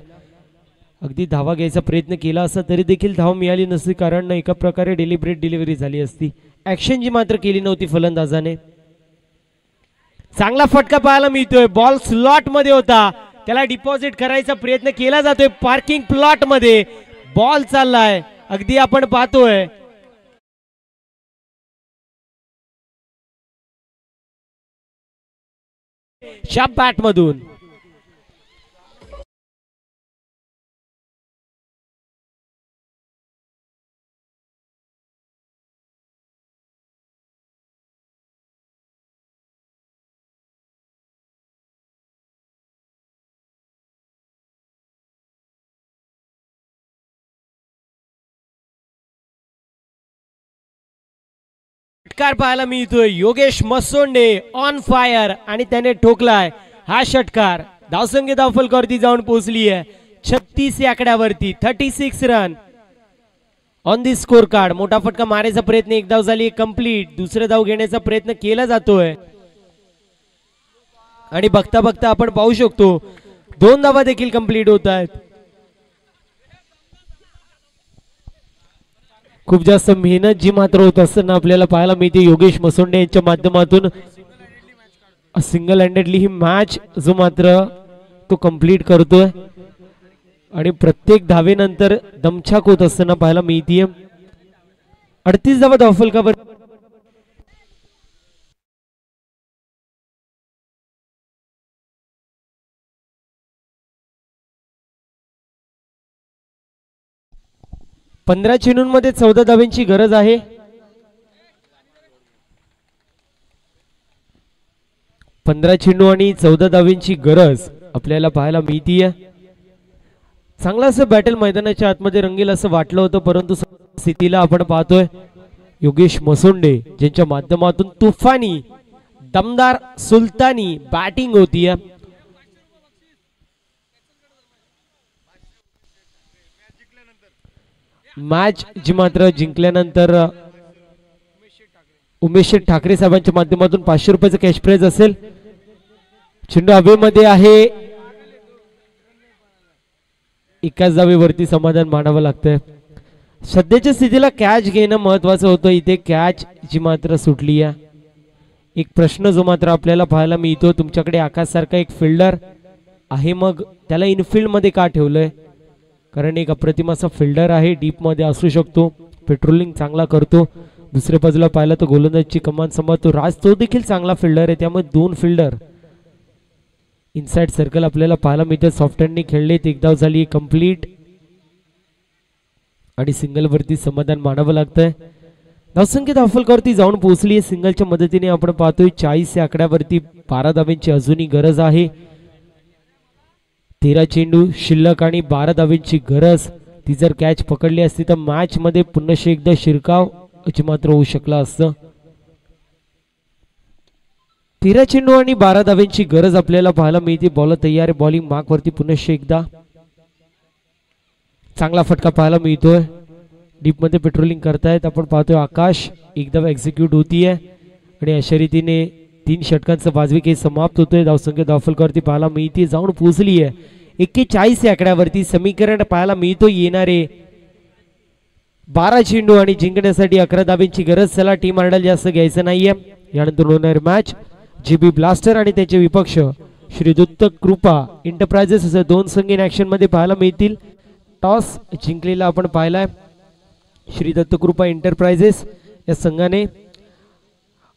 अगदी धावा घ्यायचा प्रयत्न केला असता तरी देखील धाव मिळाली नसती, कारण एका प्रकारे डेलिब्रेट डिलिव्हरी झाली असती. ऍक्शन जी मात्र केली नव्हती फलंदाजाने. चांगला फटका पाहायला मिळतोय. बॉल स्लॉट मध्ये होता. त्याला डिपॉझिट करायचा प्रयत्न केला जातोय पार्किंग प्लॉट मध्ये. बॉल चाललाय अगदी आपण पाहतोय. शॉप बॅट मधून षटकार पाहायला मिळतोय. योगेश मसोंडे ऑन फायर आणि त्याने ठोकलाय हा षटकार. धावसंख्या धावफलकावरती जाऊन पोहोचली आहे 36 या आकड्यावरती. 36 run on the score card. मोठा फटका मारायचा प्रयत्न, एक धाव झाली कंप्लीट. दुसरं धाव घेण्याचा प्रयत्न केला जातोय आणि बघता बघता आपण पाहू शकतो 2 धावा देखील कंप्लीट होत आहेत. खूप जास्त मेहनत जी मात्र होत असताना आपल्याला पाहायला मिळते योगेश मसोंडे यांच्या माध्यमातून. सिंगल हँडेडली ही मॅच जो मात्र तो कंप्लीट करतोय आणि प्रत्येक धावेनंतर दमछाक होत असताना पाहायला मिळतीये. 38 धावा धावफलकावर. पंधरा चेंडूंमध्ये 14 धावांची गरज आहे. पंधरा चेंडू आणि 14 धावांची गरज आपल्याला पाहायला मिळतीये. चांगलं असं बॅटल मैदानाच्या आतमध्ये रंगेल असं वाटलं होतं, परंतु स्थितीला आपण पाहतोय योगेश मसोंडे ज्यांच्या माध्यमातून तुफानी दमदार सुलतानी बॅटिंग होतीये. मॅच जी मात्र जिंकल्यानंतर उमेश ठाकरे साहेबांच्या माध्यमातून 500 रुपयाचं कॅश प्राइज असेल. चेंडू हवेमध्ये आहे. एकाच धावेवरती समाधान मानावं लागतंय. सध्याच्या स्थितीला कॅच घेणं महत्वाचं होतं. इथे कॅच जी मात्र सुटली आहे. एक प्रश्न जो मात्र आपल्याला पाहायला मिळतो, तुमच्याकडे आकाश सारखा एक फिल्डर आहे, मग त्याला इनफिल्ड मध्ये का ठेवलंय? कारण एक अप्रतिम असा फिल्डर आहे, डीप मध्ये असू शकतो, पेट्रोलिंग चांगला करतो. दुसऱ्या बाजूला पाहिलं तर गोलंदाजीची कमान सांभाळतो राज, तो देखील चांगला फिल्डर आहे. त्यामुळे 2 फिल्डर इनसाइड सर्कल आपल्याला पाहायला मिळतं. सॉफ्ट हँडनी खेळलेत, एक धाव झाली कंप्लीट आणि सिंगल वरती समाधान मानावं लागतंय. धावसंख्या धावफलकावरती जाऊन पोहोचली. सिंगलच्या मदतीने आपण पाहतोय 40 या आकड्यावरती 12 धावांची अजूनही गरज आहे. 13 चेंडू शिल्लक आणि 12 धावांची गरज. ती जर कॅच पकडली असती तर मॅच मध्ये पुन्हा एकदा शिरकाव मात्र होऊ शकला असतं. 13 चेंडू आणि 12 धावांची गरज आपल्याला पाहायला मिळते. बॉलर तयार आहे, बॉलिंग मार्क वरती पुन्हा एकदा चांगला फटका पाहायला मिळतोय. डीप मध्ये पेट्रोलिंग करतायत आपण पाहतोय आकाश. एकदा एक्झिक्यूट होतीये आणि अशा रीतीने 3 षटकांचा वाजवी खेळ समाप्त होतोय. धावसंख्या धावफलकावरती पाहायला मिळते, जाऊन पोहोचली आहे 41 या आकड्यावरती. समीकरण पाहायला मिळतो येणारे 12 चेंडू आणि जिंकण्यासाठी 11 धावांची गरज. चला टीम हँडल जास्त घ्यायचं नाहीये. यानंतर होणारी मॅच जेबी ब्लास्टर आणि त्याचे विपक्ष श्री दत्त कृपा एंटरप्राइजेस असे 2 संघ इन ऍक्शन मध्ये पाहायला मिळतील. टॉस जिंकलेला आपण पाहिलाय श्री दत्त कृपा एंटरप्राइजेस या संघाने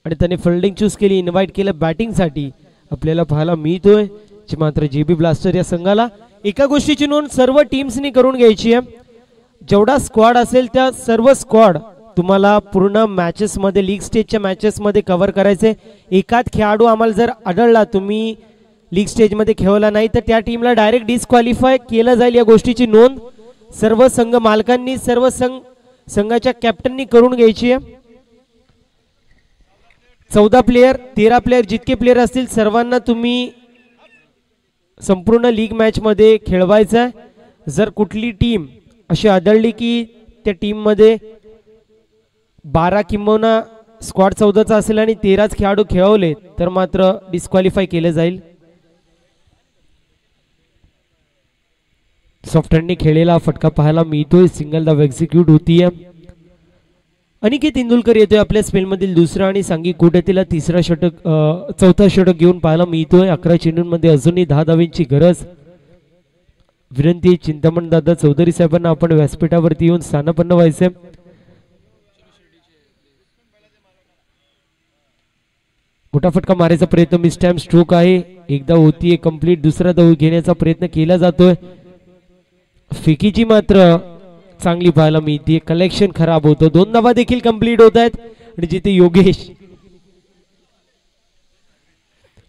आणि त्याने फिल्डिंग चूज केली, इन्व्हाइट केलं बॅटिंगसाठी आपल्याला पाहायला मिळतोय. मात्र जेबी ब्लास्टर या संघाला एका गोष्टीची नोंद सर्व टीम्सनी करून घ्यायची आहे. जेवढा स्क्वॉड असेल त्या सर्व स्क्वॉड तुम्हाला पूर्ण मॅचेस मध्ये, लीग स्टेजच्या मॅचेस मध्ये कव्हर करायचे. एकाच खेळाडू आम्हाला जर आढळला तुम्ही लीग स्टेज मध्ये खेळला नाही तर त्या टीमला डायरेक्ट डिस्क्वालिफाय केलं जाईल. या गोष्टीची नोंद सर्व संघ मालकांनी, सर्व संघाच्या कॅप्टननी करून घ्यायची आहे. 14 प्लेयर, 13 प्लेयर जितके प्लेयर असतील सर्वांना तुम्ही संपूर्ण लीग मॅच मध्ये खेळवायचं आहे. जर कुठली टीम अशी आढळली की त्या टीम मध्ये 12 किंबहुना स्क्वॉड 14चा असेल आणि 13च खेळाडू खेळवले तर मात्र डिस्क्वालिफाय केले जाईल. सॉफ्ट हँडनी खेळलेला फटका पाहायला मिळतोय. सिंगल धाव एक्झिक्यूट होतीये. अनिकेत इंदुलकर येतोय आपल्या स्पेलमधील दुसरा आणि सांगी कोट्यातील तिसरा षटक, 4था षटक घेऊन पाहायला मिळतोय. 11 चेंडूंमध्ये अजूनही 10 धावांची गरज. विनंती आहे चिंतामण दादा चौधरी साहेबांना आपण व्यासपीठावरती येऊन स्थानापन्न व्हायचे. मोठा फटका मारायचा प्रयत्न मिस टाइम स्ट्रोक आहे. एकदा होतीये कंप्लीट, दुसरा धाव घेण्याचा प्रयत्न केला जातोय. फिकीची मात्र चांगली पाहायला मिळते. कलेक्शन खराब होतं. 2 धावा देखील कंप्लीट होत आहेत आणि जिथे योगेश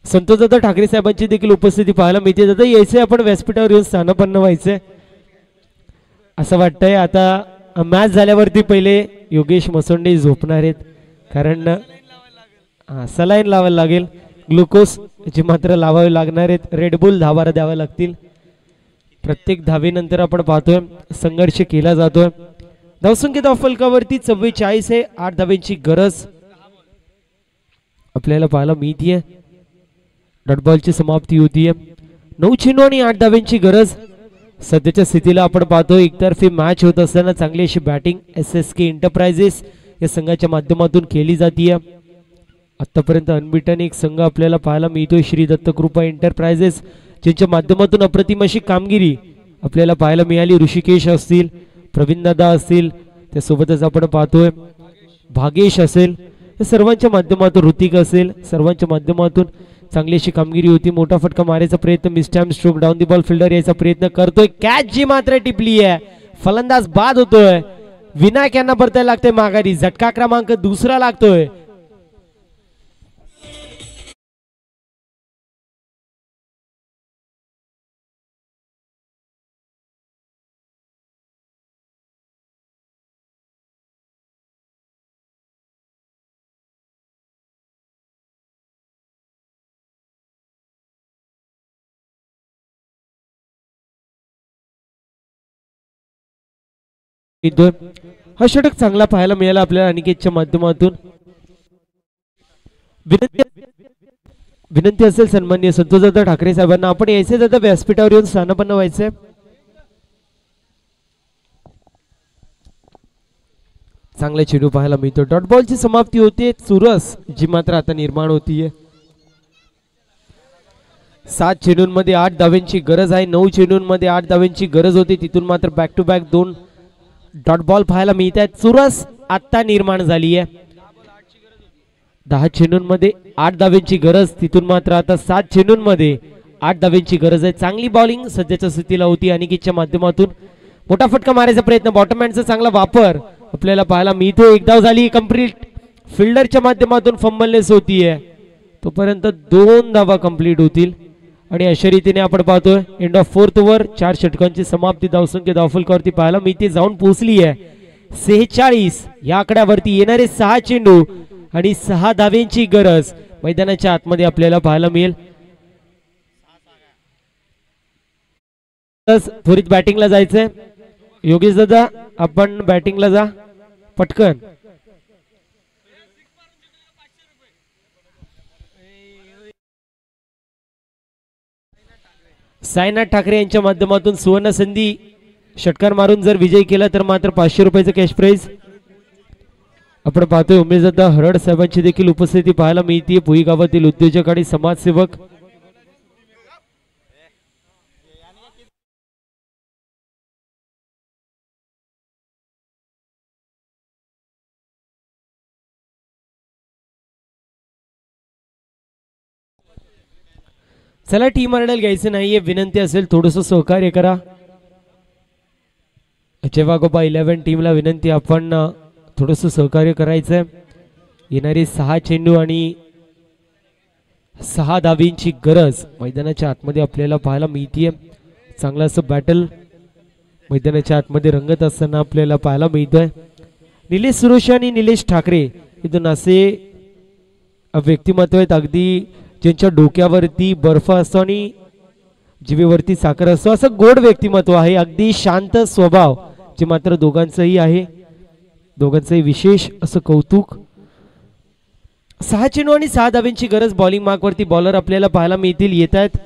संतोष दादा ठाकरे साहेबांची देखील उपस्थिती पाहायला मिळते. दादा यायचंय आपण व्यासपीठावर येऊन स्थानापन्न व्हायचंय असं वाटतंय. आता मॅच झाल्यावरती पहिले योगेश मसोंडे झोपणार आहेत कारण सलाईन लावायला लागेल. ग्लुकोज ची मात्र लावावे लागणार आहेत. रेडबुल धावारा द्याव्या लागतील. प्रत्येक धावेनंतर आपण पाहतोय संघर्ष केला जातोय. धावसंख्या धाव फलकावरती 44 आहे. 8 धावेंची गरज आपल्याला पाहायला मिळतीये. डॉट बॉलची समाप्ती होतीये. 9 चेंडू आणि 8 धावेंची गरज. सध्याच्या स्थितीला आपण पाहतो एकतर्फी मॅच होत असताना चांगली अशी बॅटिंग SSK एंटरप्राइजेस या संघाच्या माध्यमातून केली जाते. आतापर्यंत अनबिटन एक संघ आपल्याला पाहायला मिळतोय श्री दत्त कृपा एंटरप्राइजेस, ज्यांच्या माध्यमातून अप्रतिम अशी कामगिरी आपल्याला पाहायला मिळाली. ऋषिकेश असतील, प्रवीण दादा असतील, त्यासोबतच आपण पाहतोय भागेश असेल, या सर्वांच्या माध्यमातून ऋतिक असेल, सर्वांच्या माध्यमातून चांगली अशी कामगिरी होती. मोठा फटका मारायचा प्रयत्न miss time stroke down the ball fielder यायचा प्रयत्न करतोय. कॅच जी मात्र टिपली आहे. फलंदाज बाद होतोय. विनायक यांना परतायला लागतंय माघारी. झटका क्रमांक 2 लागतोय. हा षटक चांगला पाहायला मिळाला आपल्याला अनिकेतच्या माध्यमातून. विनंती असेल सन्माननीय संतोषदादा ठाकरे साहेबांना आपण यायचे दादा व्यासपीठावर येऊन स्थानापन्न व्हायचे. चांगला चेंडू पाहायला मिळतो. डॉट बॉलची समाप्ती होते. चुरस जी मात्र आता निर्माण होतीये. 7 चेंडूंमध्ये 8 धाव्यांची गरज आहे. 9 चेंडूंमध्ये 8 धाव्यांची गरज होती. तिथून मात्र back to back 2 dot ball पाहायला मिळत आहेत. चुरस आता निर्माण झाली आहे. 10 चेंडूंमध्ये 8 धाव्यांची गरज, तिथून मात्र आता 7 चेंडूंमध्ये 8 धाव्यांची गरज आहे. चांगली बॉलिंग सध्याच्या स्थितीला होती अनिकेतच्या माध्यमातून. मोठा फटका मारायचा प्रयत्न, बॉटमहँडचा चांगला वापर आपल्याला पाहायला मिळतो. 1 धाव झाली कंप्लीट. फिल्डरच्या माध्यमातून फंबलनेस होतीये. तोपर्यंत 2 धावा कंप्लीट होतील आणि अशा रीतीने आपण पाहतोय एंड ऑफ 4th ओव्हर 4 षटकांची समाप्ती धावसंख्या धावफलकावरती पाहायला मिळते. जाऊन पोहोचली आहे 46. या आकड्यावरती येणारे 6 चेंडू आणि 6 धाव्यांची गरज मैदानाच्या आतमध्ये आपल्याला पाहायला मिळेल. त्वरित बॅटिंगला जायचंय. योगेश दादा आपण बॅटिंगला जा पटकन. साईनाथ ठाकरे यांच्या माध्यमातून सुवर्ण संधी. षटकार मारून जर विजय केला तर मात्र 500 रुपयाचं कॅश प्राइज. आपण पाहतोय उमेश दादा हरड साहेबांची देखील उपस्थिती पाहायला मिळते. भुई गावातील उद्योजक आणि समाजसेवक. चला टीम ऑर्डर घ्यायचं नाहीये, विनंती असेल थोडस सहकार्य करा. चेवागोबा 11 टीमला विनंती आपण थोडस सहकार्य करायचंय. येणारे 6 चेंडू आणि 6 धावींची गरज मैदानाच्या आतमध्ये आपल्याला पाहायला मिळतीये. चांगलं असं बॅटल मैदानाच्या आतमध्ये रंगत असताना आपल्याला पाहायला मिळतोय. निलेश सुरोशी आणि निलेश ठाकरे हे दोन असे व्यक्तिमत्व आहेत अगदी ज्यांच्या डोक्यावरती बर्फ असतो आणि जिभेवरती साखर असतो. असं गोड व्यक्तिमत्व आहे. अगदी शांत स्वभाव जे मात्र दोघांचंही आहे. दोघांचंही विशेष असं कौतुक. 6 चेंडू आणि 6 धाव्यांची गरज. बॉलिंग मार्कवरती बॉलर आपल्याला पाहायला मिळतील. येत आहेत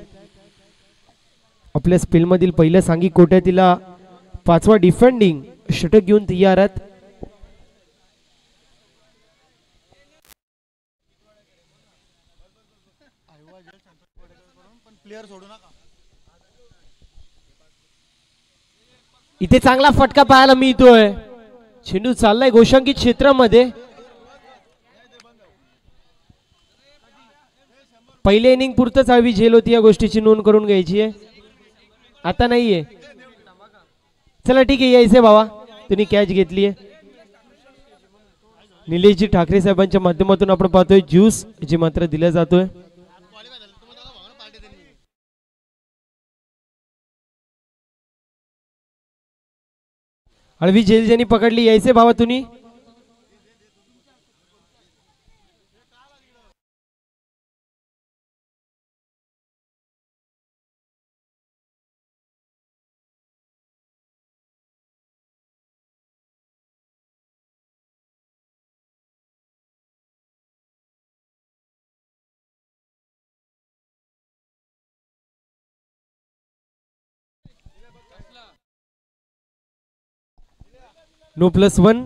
आपल्या स्पेलमधील पहिल्या सांघिक कोट्यातीला 5वा डिफेंडिंग षटक घेऊन तयार आहेत. इथे चांगला फटका पाहायला मिळतोय. चेंडू चाललाय गोशांकित क्षेत्रामध्ये. पहिले इनिंग पुरतच हवी झेल होती, या गोष्टीची नोंद करून घ्यायची आहे. आता नाहीये. चला ठीक आहे, यायचंय भावा, तुम्ही कॅच घेतलीये. निलेशजी ठाकरे साहेबांच्या माध्यमातून आपण पाहतोय ज्यूस जी मात्र दिला जातोय. हळवी झेल ज्यांनी पकडली, यायचे भावा तुम्ही. नो +1.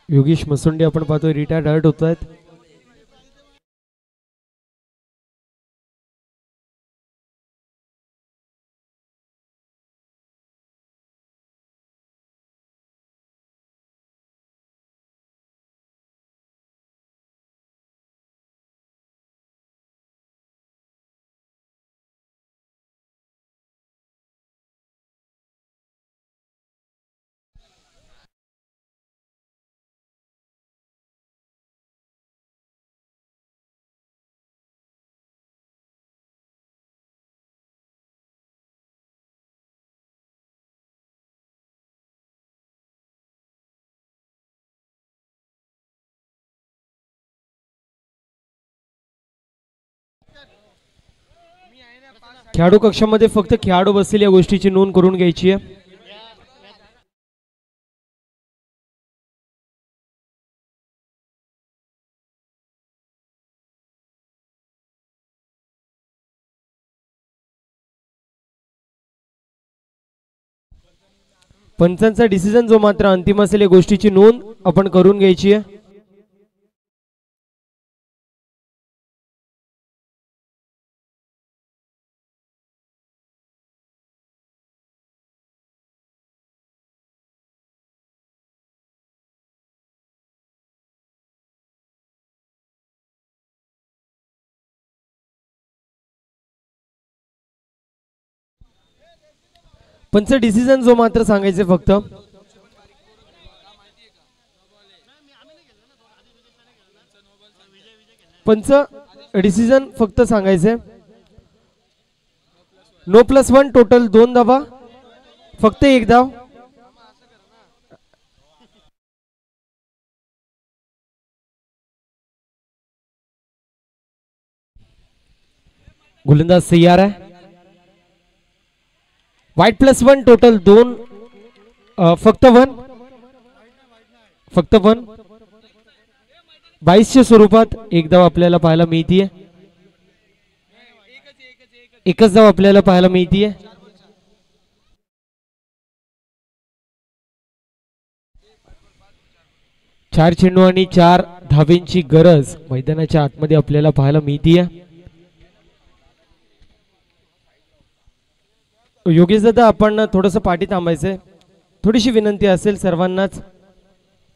योगेश मसुंडे आपण पाहतोय रिटायर्ड हर्ट होत आहेत. खेळाडू कक्षामध्ये फक्त खेळाडू बसतील, या गोष्टीची नोंद करून घ्यायची आहे. पंचांचा डिसिजन जो मात्र अंतिम असेल, या गोष्टीची नोंद आपण करून घ्यायची आहे. पंच डिसिजन जो मात्र सांगायचे फक्त. पंच डिसिजन फक्त सांगायचे. नो +1 टोटल 2 धावा, फक्त 1 धाव. गोलंदाज तयार आहे. वाईट +1 टोटल 2, फक्त 1, फक्त 1. 22च्या स्वरूपात 1 धाव आपल्याला पाहायला मिळतीये. एकच धाव आपल्याला पाहायला मिळतीये. चार चेंडू आणि 4 धावेंची गरज मैदानाच्या आतमध्ये आपल्याला पाहायला मिळतीये. योगेश दादा, आपण थोडंसं पाठी थांबायचंय. थोडीशी विनंती असेल सर्वांनाच.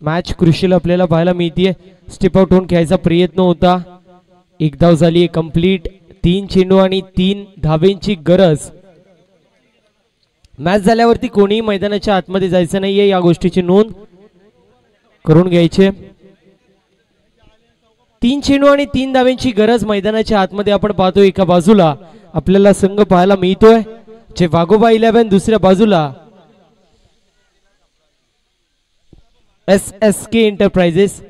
मॅच क्रुशियल आपल्याला पाहायला मिळतीये. स्टेप आउट होऊन खेळायचा प्रयत्न होता. 1 धाव झाली कंप्लीट. 3 चेंडू आणि 3 धावेंची गरज. मॅच झाल्यावरती कोणीही मैदानाच्या आतमध्ये जायचं नाहीये, या गोष्टीची नोंद करून घ्यायचे. 3 चेंडू आणि 3 धावेंची गरज मैदानाच्या आतमध्ये आपण पाहतो. एका बाजूला आपल्याला संघ पाहायला मिळतोय जे वाघोबा 11, दुसऱ्या बाजूला SSK enterprises,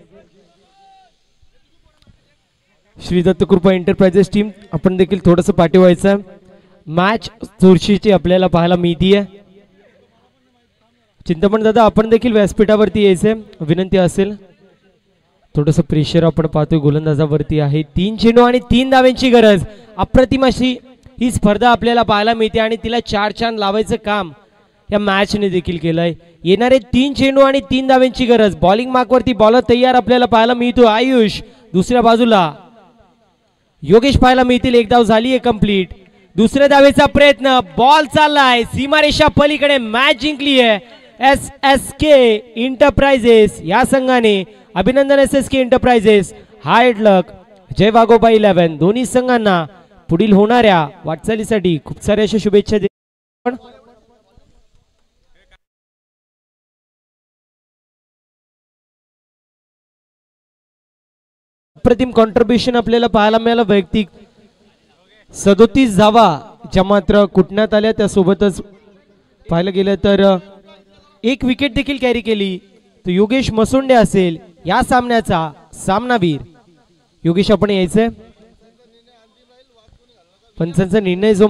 Shri Dattakrupa enterprises team. आपण देखील थोडंसं पाठी व्हायचं. मॅच चुरशीची आपल्याला पाहायला मिळतीये. चिंतामण दादा, आपण देखील व्यासपीठावरती यायचंय, विनंती असेल. थोडंसं प्रेशर आपण पाहतोय गोलंदाजावरती आहे. 3 चेंडू आणि 3 धावेंची गरज. अप्रतिम अशी ही स्पर्धा आपल्याला पाहायला मिळते आणि तिला 4 चांद लावायचं काम या मॅचने देखील केलंय. येणारे 3 चेंडू आणि 3 धावेंची गरज. बॉलिंग मार्कवरती बॉलर तयार आपल्याला पाहायला मिळतो. आयुष दुसऱ्या बाजूला योगेश पाहायला मिळतील. 1 धाव झालीये कंप्लीट. दुसऱ्या धावेचा प्रयत्न. बॉल चाललाय सीमारेषा पलीकडे. मॅच जिंकली आहे SSK एंटरप्राइजेस या संघाने. अभिनंदन SSK एंटरप्राइजेस. हार्ड लक. जय वाघोबा 11 दोन्ही संघांना पुढील होणाऱ्या वाटचालीसाठी खूप साऱ्या अशा शुभेच्छा देतो. अप्रतिम कॉन्ट्रीब्युशन आपल्याला पाहायला मिळालं. वैयक्तिक 37 धावा ज्या मात्र कुटण्यात आल्या, त्यासोबतच पाहायला गेलं तर 1 विकेट देखील कॅरी केली. तो योगेश मसोंडे असेल या सामन्याचा सामनावीर. योगेश, आपण यायचंय. पंचांचा निर्णय जो